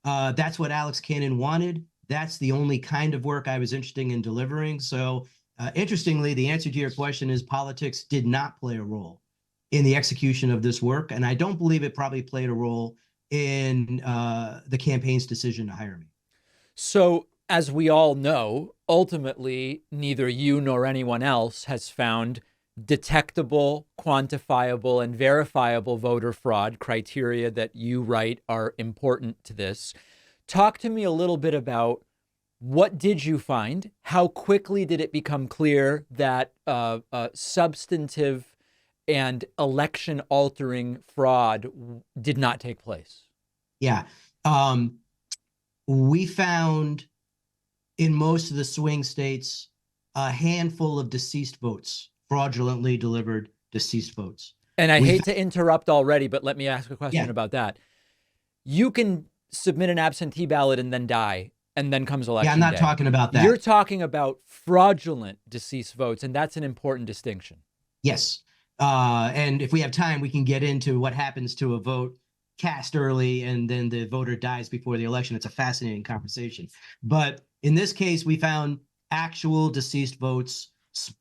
That's what Alex Cannon wanted. That's the only kind of work I was interested in delivering. So interestingly, the answer to your question is politics did not play a role in the execution of this work. And I don't believe it probably played a role in the campaign's decision to hire me. So as we all know, ultimately, neither you nor anyone else has found detectable, quantifiable, and verifiable voter fraud criteria that you write are important to this. Talk to me a little bit about what did you find? How quickly did it become clear that substantive and election-altering fraud did not take place? Yeah. We found in most of the swing states a handful of deceased votes, fraudulently delivered deceased votes. And I hate to interrupt already, but let me ask a question about that. You can submit an absentee ballot and then die, and then comes election day. Yeah, I'm not talking about that. You're talking about fraudulent deceased votes, and that's an important distinction. Yes. And if we have time, we can get into what happens to a vote cast early and then the voter dies before the election. It's a fascinating conversation. But in this case, we found actual deceased votes,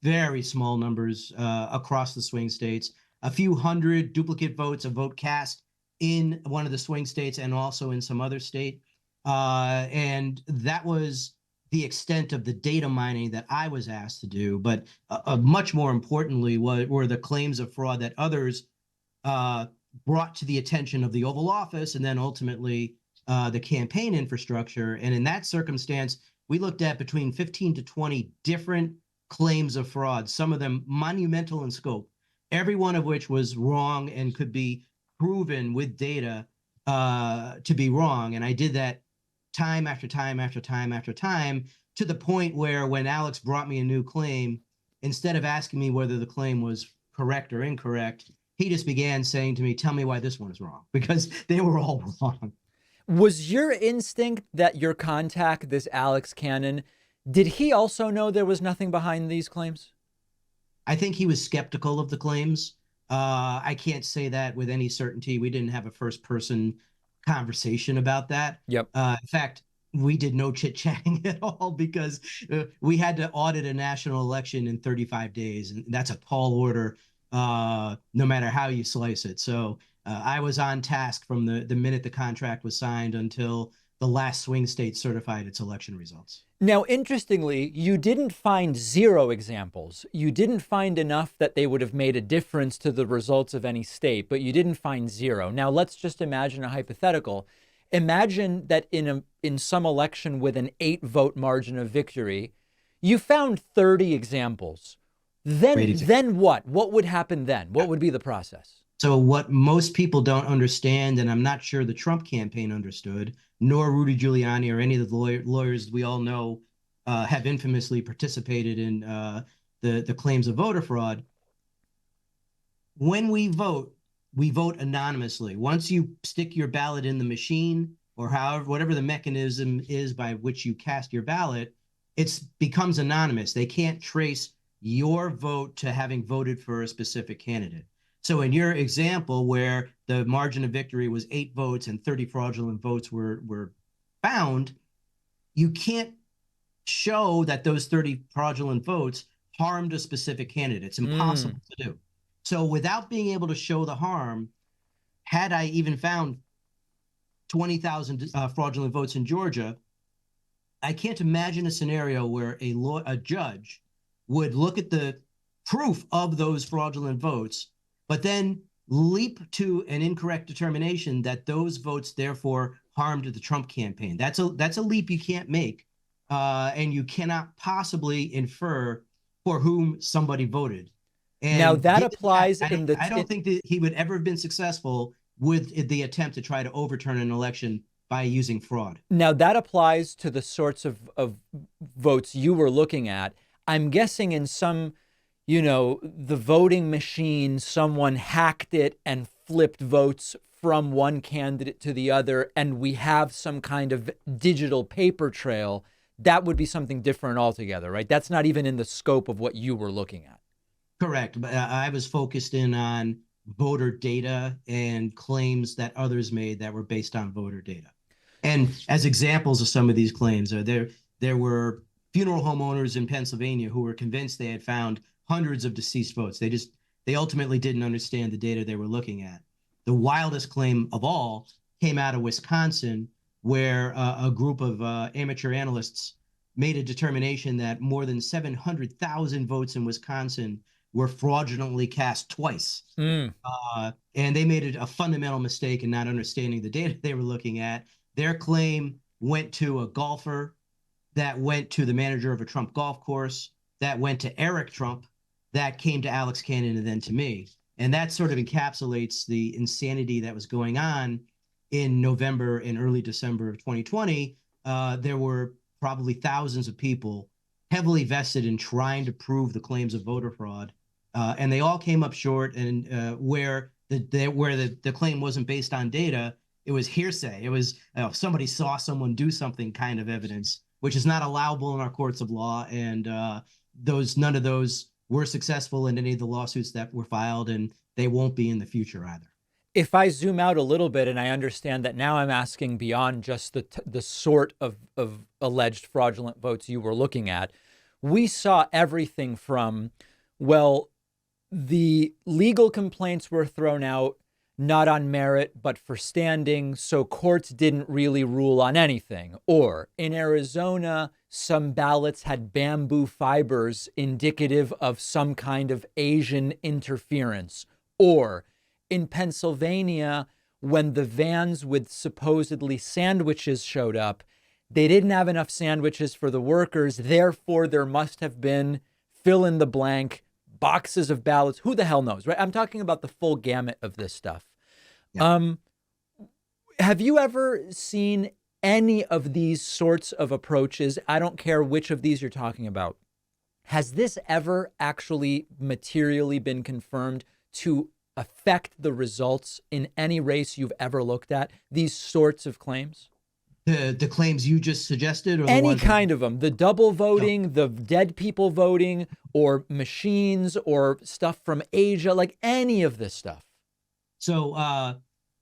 very small numbers across the swing states, a few hundred duplicate votes, a vote cast in one of the swing states and also in some other state. And that was the extent of the data mining that I was asked to do. But much more importantly were the claims of fraud that others brought to the attention of the Oval Office and then ultimately the campaign infrastructure. And in that circumstance, we looked at between 15 to 20 different claims of fraud, some of them monumental in scope, every one of which was wrong and could be proven with data to be wrong. And I did that time after time after time after time, to the point where when Alex brought me a new claim, instead of asking me whether the claim was correct or incorrect, he just began saying to me, tell me why this one is wrong, because they were all wrong. Was your instinct that your contact, this Alex Cannon, did he also know there was nothing behind these claims? I think he was skeptical of the claims. I can't say that with any certainty. We didn't have a first-person conversation about that. Yep. In fact, we did no chit-chatting at all because we had to audit a national election in 35 days, and that's a tall order. no matter how you slice it. So I was on task from the minute the contract was signed until the last swing state certified its election results. Now, interestingly, you didn't find 0 examples. You didn't find enough that they would have made a difference to the results of any state, but you didn't find 0. Now, let's just imagine a hypothetical. Imagine that in some election with an 8-vote margin of victory, you found 30 examples. Then what? What would happen then? What would be the process? So what most people don't understand, and I'm not sure the Trump campaign understood, nor Rudy Giuliani or any of the lawyers we all know have infamously participated in the claims of voter fraud. When we vote anonymously. Once you stick your ballot in the machine, or whatever the mechanism is by which you cast your ballot, it becomes anonymous. They can't trace your vote to having voted for a specific candidate. So in your example, where the margin of victory was 8 votes and 30 fraudulent votes were found, you can't show that those 30 fraudulent votes harmed a specific candidate. It's impossible to do. So without being able to show the harm, had I even found 20,000 fraudulent votes in Georgia, I can't imagine a scenario where a judge would look at the proof of those fraudulent votes, but then leap to an incorrect determination that those votes therefore harmed the Trump campaign. That's a leap you can't make, and you cannot possibly infer for whom somebody voted. And now that applies I don't think that he would ever have been successful with the attempt to try to overturn an election by using fraud. Now that applies to the sorts of votes you were looking at. I'm guessing in some, the voting machine, someone hacked it and flipped votes from one candidate to the other, and we have some kind of digital paper trail. That would be something different altogether, right? That's not even in the scope of what you were looking at. Correct. But I was focused in on voter data and claims that others made that were based on voter data. And as examples of some of these claims, there were funeral homeowners in Pennsylvania who were convinced they had found hundreds of deceased votes. They ultimately didn't understand the data they were looking at. The wildest claim of all came out of Wisconsin, where a group of amateur analysts made a determination that more than 700,000 votes in Wisconsin were fraudulently cast twice. And they made a fundamental mistake in not understanding the data they were looking at. Their claim went to a golfer, that went to the manager of a Trump golf course, that went to Eric Trump, that came to Alex Cannon, and then to me. And that sort of encapsulates the insanity that was going on in November and early December of 2020. There were probably thousands of people heavily vested in trying to prove the claims of voter fraud. And they all came up short, and where the claim wasn't based on data, it was hearsay. It was somebody saw someone do something kind of evidence, which is not allowable in our courts of law. And none of those were successful in any of the lawsuits that were filed, and they won't be in the future either. If I zoom out a little bit, and I understand that now I'm asking beyond just the sort of alleged fraudulent votes you were looking at, we saw everything from, well, the legal complaints were thrown out, not on merit, but for standing, so courts didn't really rule on anything. Or in Arizona, some ballots had bamboo fibers indicative of some kind of Asian interference. Or in Pennsylvania, when the vans with supposedly sandwiches showed up, they didn't have enough sandwiches for the workers. Therefore, there must have been, fill in the blank, boxes of ballots. Who the hell knows, right? I'm talking about the full gamut of this stuff. Yeah. Have you ever seen any of these sorts of approaches? I don't care which of these you're talking about. Has this ever actually materially been confirmed to affect the results in any race you've ever looked at? These sorts of claims? The claims you just suggested? Or any kind of them. The double voting, the dead people voting, or machines, or stuff from Asia, like any of this stuff. So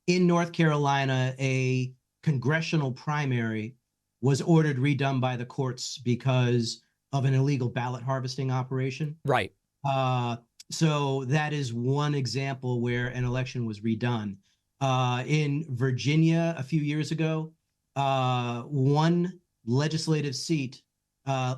in North Carolina, a congressional primary was ordered redone by the courts because of an illegal ballot harvesting operation. Right. So that is one example where an election was redone. In Virginia a few years ago, one legislative seat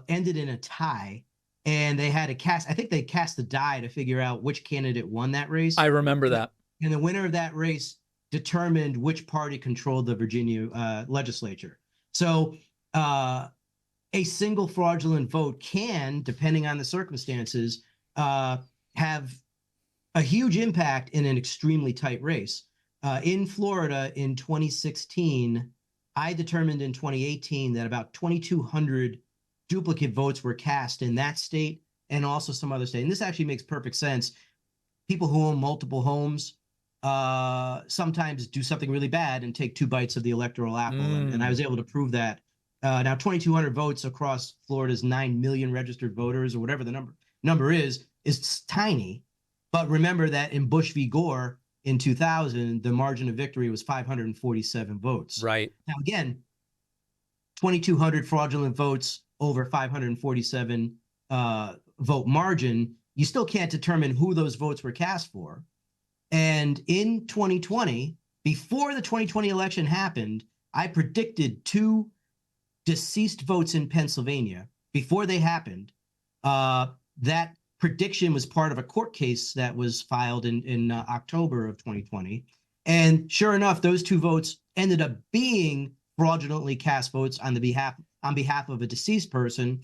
ended in a tie, and they had to cast, I think they cast the die to figure out which candidate won that race. I remember that. And the winner of that race determined which party controlled the Virginia legislature. So a single fraudulent vote can, depending on the circumstances, have a huge impact in an extremely tight race. In Florida in 2016, I determined in 2018 that about 2,200 duplicate votes were cast in that state and also some other state. And this actually makes perfect sense. People who own multiple homes sometimes do something really bad and take 2 bites of the electoral apple. And I was able to prove that. Now, 2,200 votes across Florida's 9 million registered voters, or whatever the number is tiny. But remember that in Bush v. Gore in 2000, the margin of victory was 547 votes. Right. Now, again, 2,200 fraudulent votes over 547 vote margin, you still can't determine who those votes were cast for. And in 2020, before the 2020 election happened, I predicted 2 deceased votes in Pennsylvania before they happened. That prediction was part of a court case that was filed in October of 2020. And sure enough, those 2 votes ended up being fraudulently cast votes on behalf of a deceased person.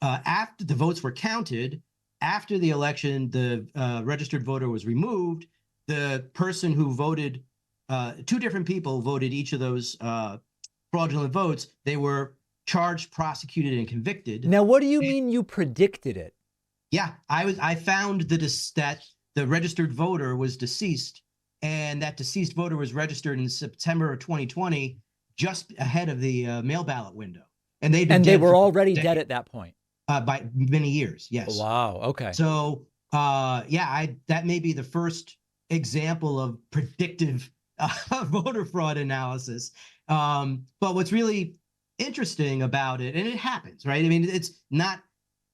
After the votes were counted, after the election, the registered voter was removed. The person who voted, 2 different people voted each of those fraudulent votes. They were charged, prosecuted, and convicted. Now, what do you mean you predicted it? Yeah, I found that the registered voter was deceased, and that deceased voter was registered in September of 2020, just ahead of the mail ballot window. And they were already dead at that point. By many years, yes. Wow. Okay. So, that may be the first example of predictive voter fraud analysis. But what's really interesting about it, and it happens, right? I mean,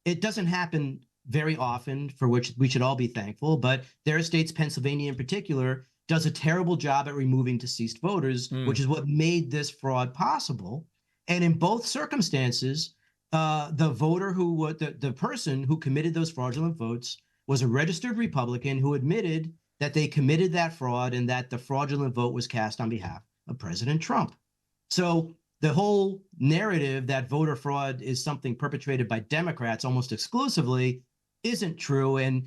it doesn't happen very often, for which we should all be thankful, but there are states, Pennsylvania in particular, does a terrible job at removing deceased voters, which is what made this fraud possible. And in both circumstances, the person who committed those fraudulent votes was a registered Republican who admitted that they committed that fraud and that the fraudulent vote was cast on behalf of President Trump. So the whole narrative that voter fraud is something perpetrated by Democrats almost exclusively isn't true. And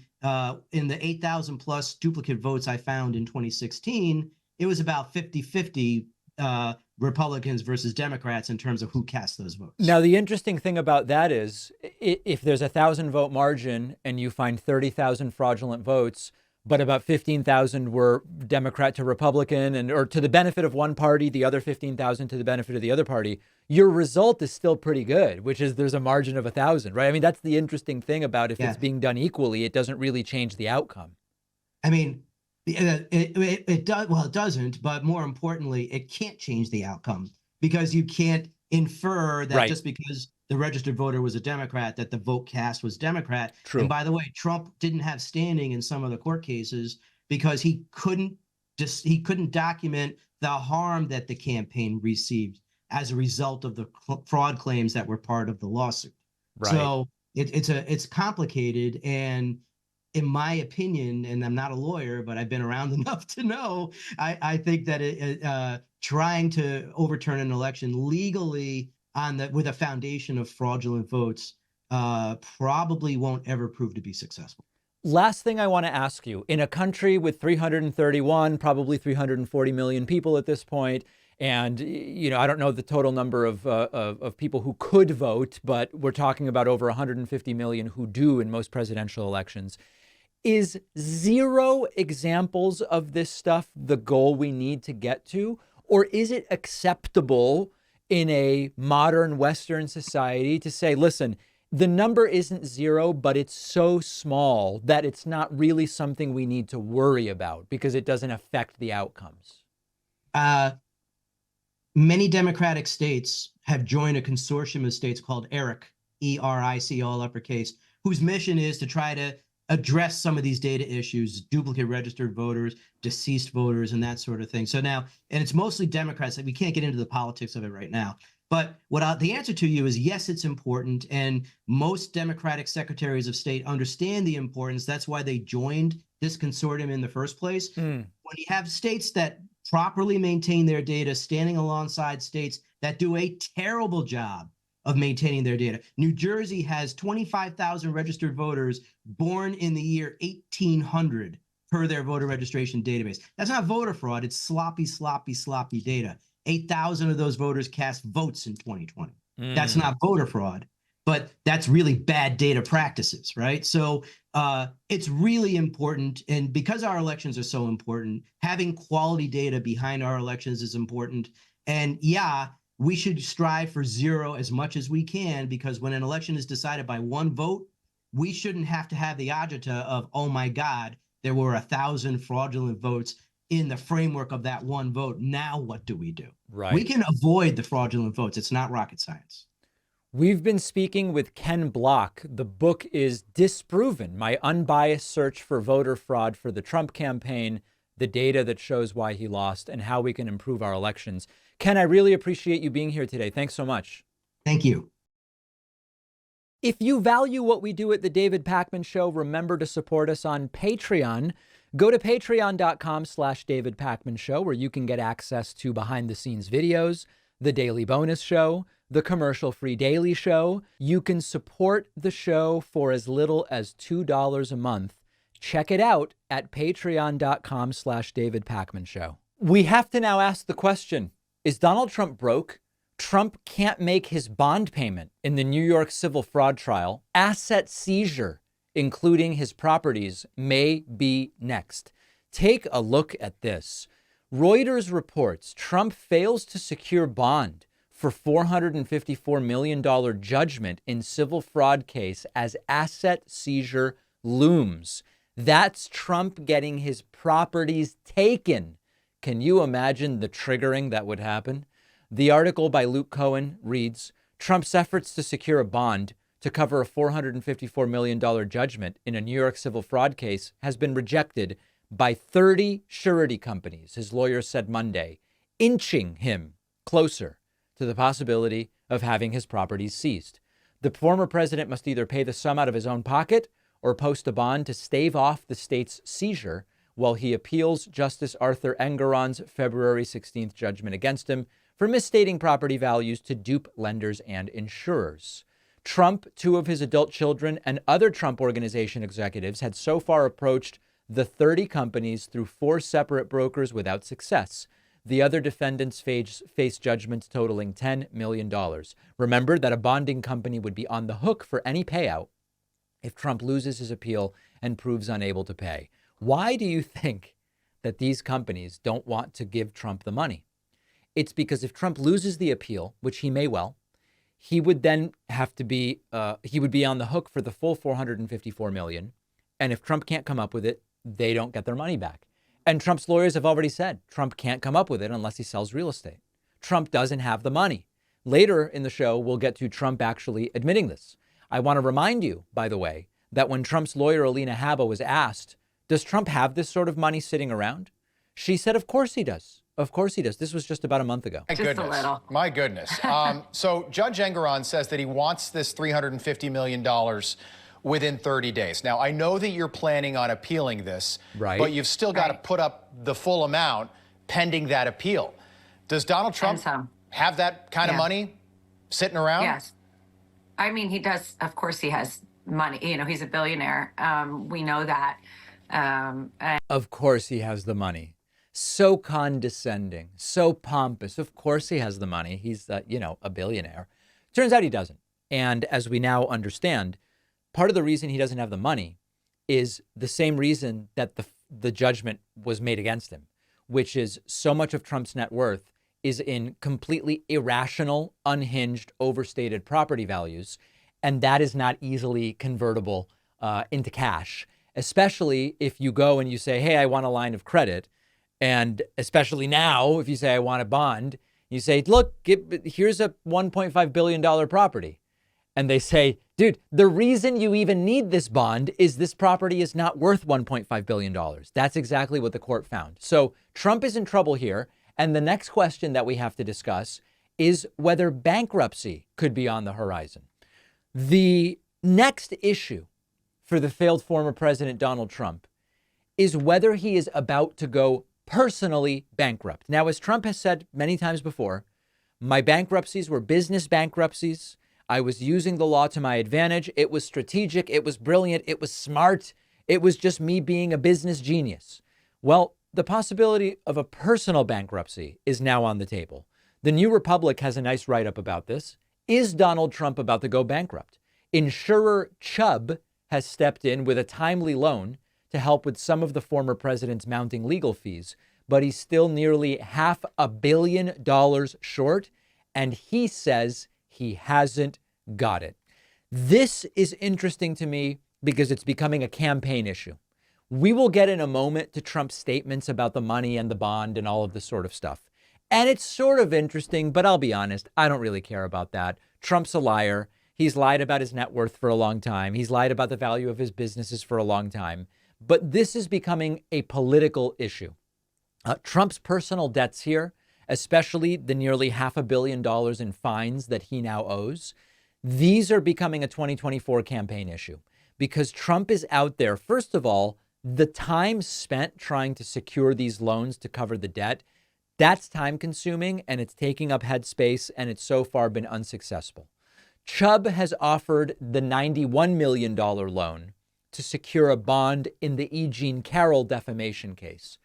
in the 8,000 plus duplicate votes I found in 2016, it was about 50-50 Republicans versus Democrats in terms of who cast those votes. Now, the interesting thing about that is if there's 1,000 vote margin and you find 30,000 fraudulent votes, but about 15,000 were Democrat to Republican or to the benefit of one party, the other 15,000 to the benefit of the other party, your result is still pretty good, which is there's a margin of 1,000, right? I mean, that's the interesting thing about if it's being done equally, it doesn't really change the outcome. I mean, it does. Well, it doesn't. But more importantly, it can't change the outcome because you can't infer that just because the registered voter was a Democrat, that the vote cast was Democrat. True. And by the way, Trump didn't have standing in some of the court cases because he couldn't document the harm that the campaign received as a result of the fraud claims that were part of the lawsuit. Right. So it's complicated. And in my opinion, and I'm not a lawyer, but I've been around enough to know, I think that trying to overturn an election legally with a foundation of fraudulent votes probably won't ever prove to be successful. Last thing I want to ask you, in a country with 331, probably 340 million people at this point, and I don't know the total number of people who could vote, but we're talking about over 150 million who do in most presidential elections. Is 0 examples of this stuff the goal we need to get to? Or is it acceptable in a modern Western society to say, listen, the number isn't 0, but it's so small that it's not really something we need to worry about because it doesn't affect the outcomes? Many Democratic states have joined a consortium of states called ERIC, E-R-I-C, all uppercase, whose mission is to try to address some of these data issues, duplicate registered voters, deceased voters, and that sort of thing. So now, and it's mostly Democrats. We can't get into the politics of it right now. But the answer to you is yes, it's important. And most Democratic secretaries of state understand the importance. That's why they joined this consortium in the first place. When you have states that properly maintain their data, standing alongside states that do a terrible job of maintaining their data. New Jersey has 25,000 registered voters born in the year 1800 per their voter registration database. That's not voter fraud. It's sloppy data. 8,000 of those voters cast votes in 2020. That's not voter fraud, but that's really bad data practices, right? So it's really important. And because our elections are so important, having quality data behind our elections is important. And yeah, we should strive for zero as much as we can, because when an election is decided by one vote, we shouldn't have to have the agita of, oh my God, there were 1,000 fraudulent votes in the framework of that one vote. Now what do we do? Right. We can avoid the fraudulent votes. It's not rocket science. We've been speaking with Ken Block. The book is Disproven, My Unbiased Search for Voter Fraud for the Trump Campaign, the data that shows why he lost, and how we can improve our elections. Ken, I really appreciate you being here today. Thanks so much. Thank you. If you value what we do at The David Pakman Show, remember to support us on Patreon. Go to patreon.com/David Pakman Show, where you can get access to behind-the-scenes videos, the Daily Bonus Show, the commercial-free Daily Show. You can support the show for as little as $2 a month. Check it out at patreon.com/David Pakman Show. We have to now ask the question, is Donald Trump broke? Trump can't make his bond payment in the New York civil fraud trial. Asset seizure, including his properties, may be next. Take a look at this. Reuters reports Trump fails to secure bond for $454 million judgment in civil fraud case as asset seizure looms. That's Trump getting his properties taken. Can you imagine the triggering that would happen? The article by Luke Cohen reads, Trump's efforts to secure a bond to cover a $454 million judgment in a New York civil fraud case has been rejected by 30 surety companies, his lawyers said Monday, inching him closer to the possibility of having his properties seized. The former president must either pay the sum out of his own pocket or post a bond to stave off the state's seizure while he appeals Justice Arthur Engoron's February 16th judgment against him for misstating property values to dupe lenders and insurers. Trump, two of his adult children, and other Trump Organization executives had so far approached the 30 companies through 4 separate brokers without success. The other defendants face judgments totaling $10 million. Remember that a bonding company would be on the hook for any payout if Trump loses his appeal and proves unable to pay. Why do you think that these companies don't want to give Trump the money? It's because if Trump loses the appeal, which he may well, he would then have to be, he would be on the hook for the full $454 million. And if Trump can't come up with it, they don't get their money back. And Trump's lawyers have already said Trump can't come up with it unless he sells real estate. Trump doesn't have the money. Later in the show, we'll get to Trump actually admitting this. I want to remind you, by the way, that when Trump's lawyer, Alina Habba, was asked, does Trump have this sort of money sitting around? She said, of course he does. Of course he does. This was just about a month ago. My goodness. My goodness. So Judge Engoron says that he wants this $350 million within 30 days. Now, I know that you're planning on appealing this, right, but you've still got to put up the full amount pending that appeal. Does Donald Trump have that kind of money sitting around? Yes. I mean, he does. Of course, he has money. You know, he's a billionaire. We know that. Of course he has the money. So condescending, so pompous. Of course he has the money. He's, a billionaire. Turns out he doesn't. And as we now understand, part of the reason he doesn't have the money is the same reason that the judgment was made against him, which is so much of Trump's net worth is in completely irrational, unhinged, overstated property values. And that is not easily convertible into cash, especially if you go and you say, hey, I want a line of credit. And especially now, if you say, I want a bond, you say, look, here's a $1.5 billion property. And they say, dude, the reason you even need this bond is this property is not worth $1.5 billion. That's exactly what the court found. So Trump is in trouble here. And the next question that we have to discuss is whether bankruptcy could be on the horizon. The next issue for the failed former president Donald Trump is whether he is about to go personally bankrupt. Now, as Trump has said many times before, my bankruptcies were business bankruptcies. I was using the law to my advantage. It was strategic. It was brilliant. It was smart. It was just me being a business genius. Well, the possibility of a personal bankruptcy is now on the table. The New Republic has a nice write-up about this. Is Donald Trump about to go bankrupt? Insurer Chubb has stepped in with a timely loan to help with some of the former president's mounting legal fees, but he's still nearly $500 million short, and he says he hasn't got it. This is interesting to me because it's becoming a campaign issue. We will get in a moment to Trump's statements about the money and the bond and all of this sort of stuff. And it's sort of interesting, but I'll be honest, I don't really care about that. Trump's a liar. He's lied about his net worth for a long time. He's lied about the value of his businesses for a long time. But this is becoming a political issue. Trump's personal debts here, especially the nearly $500 million in fines that he now owes, these are becoming a 2024 campaign issue because Trump is out there. First of all, the time spent trying to secure these loans to cover the debt, that's time consuming and it's taking up headspace and it's so far been unsuccessful. Chubb has offered the $91 million loan to secure a bond in the E. Jean Carroll defamation case.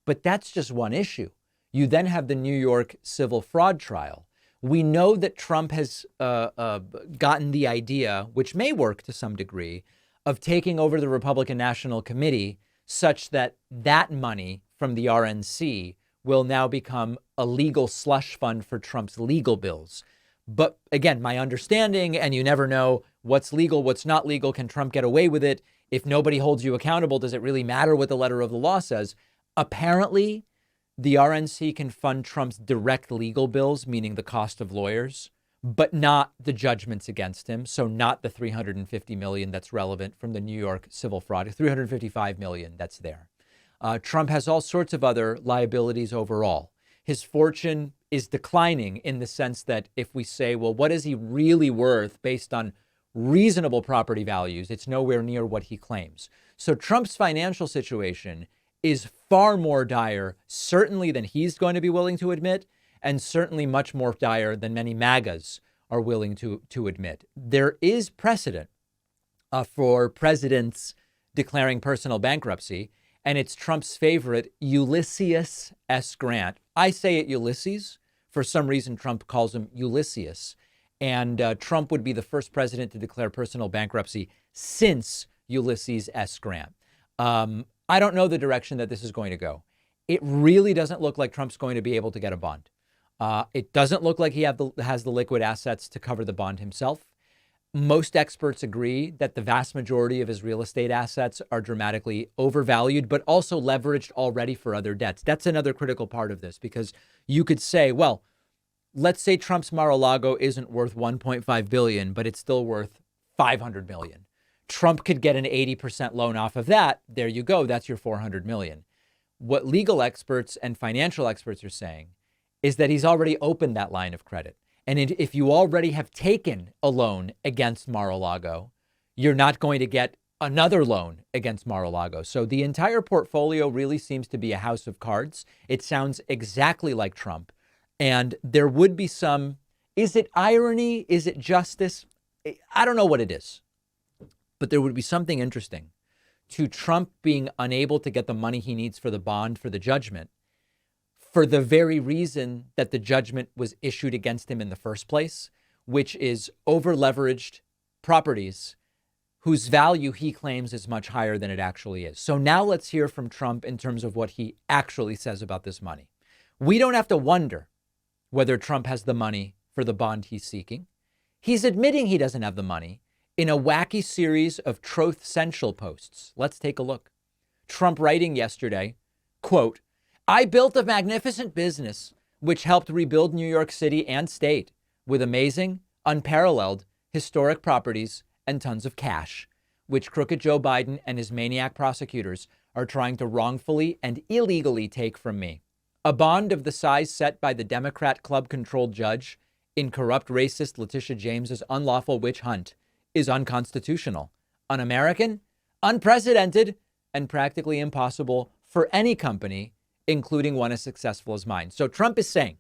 But that's just one issue. You then have the New York civil fraud trial. We know that Trump has gotten the idea, which may work to some degree, of taking over the Republican National Committee such that that money from the RNC will now become a legal slush fund for Trump's legal bills. But again, my understanding, and you never know what's legal, what's not legal. Can Trump get away with it? If nobody holds you accountable, does it really matter what the letter of the law says? Apparently, the RNC can fund Trump's direct legal bills, meaning the cost of lawyers, but not the judgments against him. So not the $350 million that's relevant from the New York civil fraud, $355 million that's there. Trump has all sorts of other liabilities overall. His fortune is declining in the sense that if we say, well, what is he really worth based on reasonable property values? It's nowhere near what he claims. So Trump's financial situation is far more dire, certainly than he's going to be willing to admit, and certainly much more dire than many MAGAs are willing to admit. There is precedent for presidents declaring personal bankruptcy, and it's Trump's favorite, Ulysses S. Grant. I say it Ulysses. For some reason, Trump calls him Ulysses. And Trump would be the first president to declare personal bankruptcy since Ulysses S. Grant. I don't know the direction that this is going to go. It really doesn't look like Trump's going to be able to get a bond. It doesn't look like he has the liquid assets to cover the bond himself. Most experts agree that the vast majority of his real estate assets are dramatically overvalued, but also leveraged already for other debts. That's another critical part of this, because you could say, well, let's say Trump's Mar-a-Lago isn't worth $1.5 billion, but it's still worth $500 million. Trump could get an 80% loan off of that. There you go. That's your $400 million. What legal experts and financial experts are saying is that he's already opened that line of credit. And if you already have taken a loan against Mar-a-Lago, you're not going to get another loan against Mar-a-Lago. So the entire portfolio really seems to be a house of cards. It sounds exactly like Trump. And there would be some, is it irony? Is it justice? I don't know what it is. But there would be something interesting to Trump being unable to get the money he needs for the bond for the judgment, for the very reason that the judgment was issued against him in the first place, which is over-leveraged properties whose value he claims is much higher than it actually is. So now let's hear from Trump in terms of what he actually says about this money. We don't have to wonder whether Trump has the money for the bond he's seeking. He's admitting he doesn't have the money in a wacky series of Truth Central posts. Let's take a look. Trump writing yesterday, quote, "I built a magnificent business which helped rebuild New York City and state with amazing, unparalleled, historic properties, and tons of cash, which crooked Joe Biden and his maniac prosecutors are trying to wrongfully and illegally take from me. A bond of the size set by the Democrat club-controlled judge in corrupt racist Letitia James's unlawful witch hunt is unconstitutional, un-American, unprecedented, and practically impossible for any company, including one as successful as mine. So Trump is saying,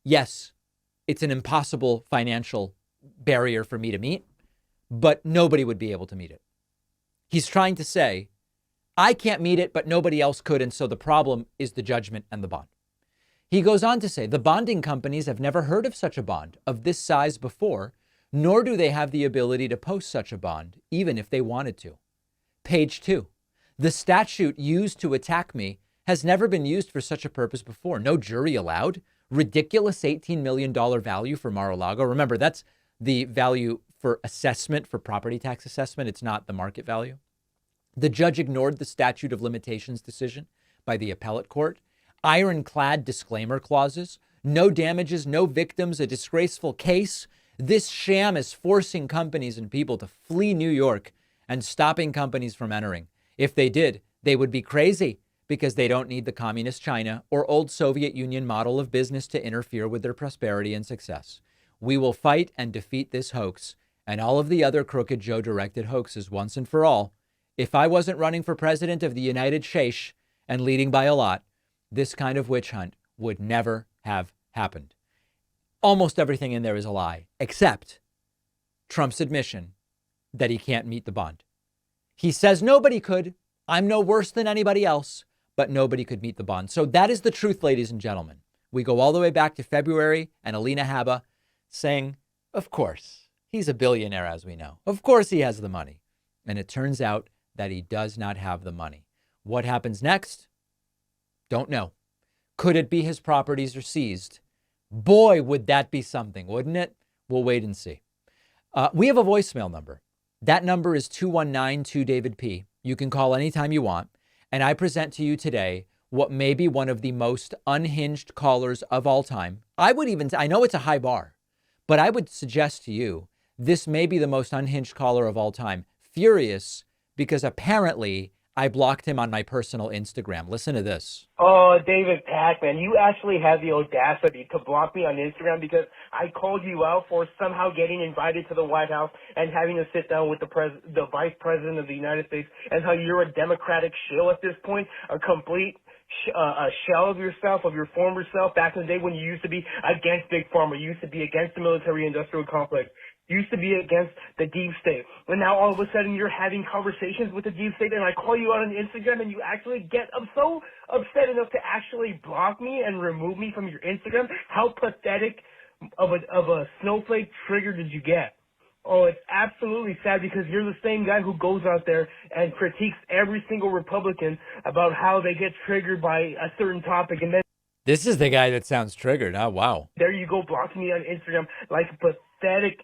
yes, it's an impossible financial barrier for me to meet, but nobody would be able to meet it. He's trying to say, I can't meet it, but nobody else could, and so the problem is the judgment and the bond. He goes on to say, the bonding companies have never heard of such a bond of this size before, nor do they have the ability to post such a bond, even if they wanted to. Page 2. The statute used to attack me has never been used for such a purpose before. No jury allowed. Ridiculous $18 million value for Mar-a-Lago. Remember, that's the value for assessment, for property tax assessment. It's not the market value. The judge ignored the statute of limitations decision by the appellate court. Ironclad disclaimer clauses. No damages, no victims, a disgraceful case. This sham is forcing companies and people to flee New York and stopping companies from entering. If they did, they would be crazy because they don't need the communist China or old Soviet Union model of business to interfere with their prosperity and success. We will fight and defeat this hoax and all of the other crooked Joe-directed hoaxes once and for all. If I wasn't running for president of the United States and leading by a lot, this kind of witch hunt would never have happened. Almost everything in there is a lie, except Trump's admission that he can't meet the bond. He says nobody could. I'm no worse than anybody else, but nobody could meet the bond. So that is the truth, ladies and gentlemen. We go all the way back to February and Alina Habba saying, of course, he's a billionaire, as we know. Of course he has the money. And it turns out that he does not have the money. What happens next? Don't know. Could it be his properties are seized? Boy, would that be something, wouldn't it? We'll wait and see. We have a voicemail number. That number is 219-2-DAVID-P. You can call anytime you want. And I present to you today what may be one of the most unhinged callers of all time. I know it's a high bar, but I would suggest to you, this may be the most unhinged caller of all time. Furious because apparently I blocked him on my personal Instagram. Listen to this. Oh, David Packman, you actually had the audacity to block me on Instagram because I called you out for somehow getting invited to the White House and having to sit down with the Vice President of the United States, and how you're a Democratic shill at this point, a complete a shell of yourself, of your former self, back in the day when you used to be against Big Pharma, you used to be against the military-industrial complex, you used to be against the deep state. And now all of a sudden you're having conversations with the deep state, and I call you out on Instagram and you actually get so upset enough to actually block me and remove me from your Instagram. How pathetic of a snowflake trigger did you get? Oh, it's absolutely sad because you're the same guy who goes out there and critiques every single Republican about how they get triggered by a certain topic. And then this is the guy that sounds triggered. Oh, wow. There you go, blocking me on Instagram like a pathetic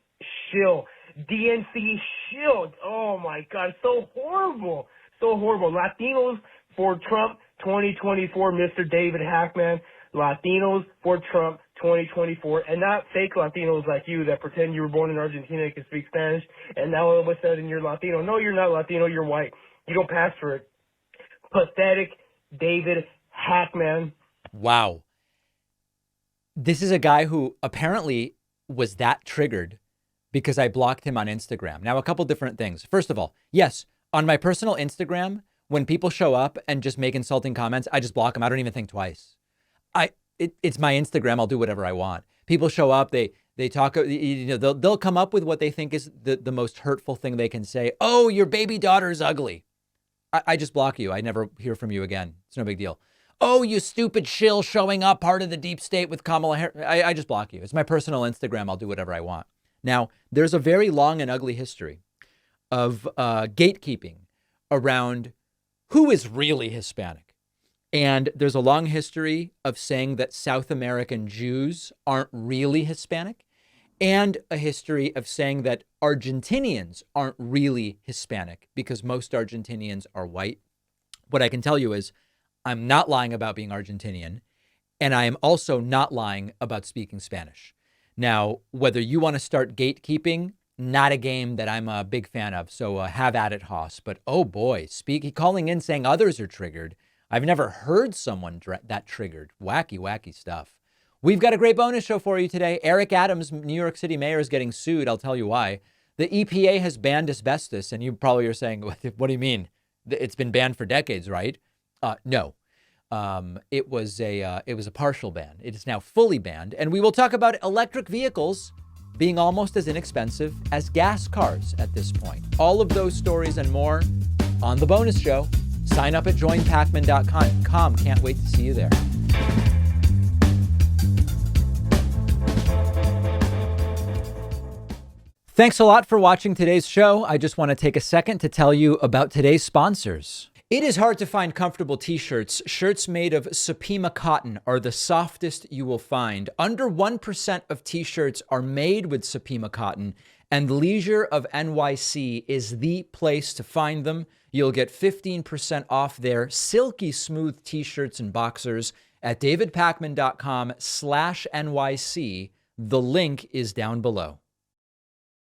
shill. DNC shill. Oh, my God. So horrible. So horrible. Latinos for Trump 2024, Mr. David Hackman. Latinos for Trump 2024, and not fake Latinos like you that pretend you were born in Argentina and can speak Spanish, and now all of a sudden you're Latino. No, you're not Latino, you're white. You don't pass for it. Pathetic David Hackman. Wow. This is a guy who apparently was that triggered because I blocked him on Instagram. Now, a couple different things. First of all, yes, on my personal Instagram, when people show up and just make insulting comments, I just block them. I don't even think twice. It's my Instagram. I'll do whatever I want. People show up. They talk. They'll come up with what they think is the most hurtful thing they can say. Oh, your baby daughter's ugly. I just block you. I never hear from you again. It's no big deal. Oh, you stupid shill showing up part of the deep state with Kamala Harris. I just block you. It's my personal Instagram. I'll do whatever I want. Now, there's a very long and ugly history of gatekeeping around who is really Hispanic. And there's a long history of saying that South American Jews aren't really Hispanic, and a history of saying that Argentinians aren't really Hispanic because most Argentinians are white. What I can tell you is I'm not lying about being Argentinian, and I am also not lying about speaking Spanish. Now, whether you want to start gatekeeping, not a game that I'm a big fan of. So have at it, Haas. But oh boy, calling in saying others are triggered. I've never heard someone that triggered. Wacky, wacky stuff. We've got a great bonus show for you today. Eric Adams, New York City mayor, is getting sued. I'll tell you why. The EPA has banned asbestos. And you probably are saying, what do you mean? It's been banned for decades, right? No. It was a partial ban. It is now fully banned. And we will talk about electric vehicles being almost as inexpensive as gas cars at this point. All of those stories and more on the bonus show. Sign up at joinpacman.com. Can't wait to see you there. Thanks a lot for watching today's show. I just want to take a second to tell you about today's sponsors. It is hard to find comfortable t-shirts. Shirts made of Supima cotton are the softest you will find. Under 1% of t-shirts are made with Supima cotton, and Leisure of NYC is the place to find them. You'll get 15% off their silky smooth t-shirts and boxers at davidpacman.com/NYC. The link is down below.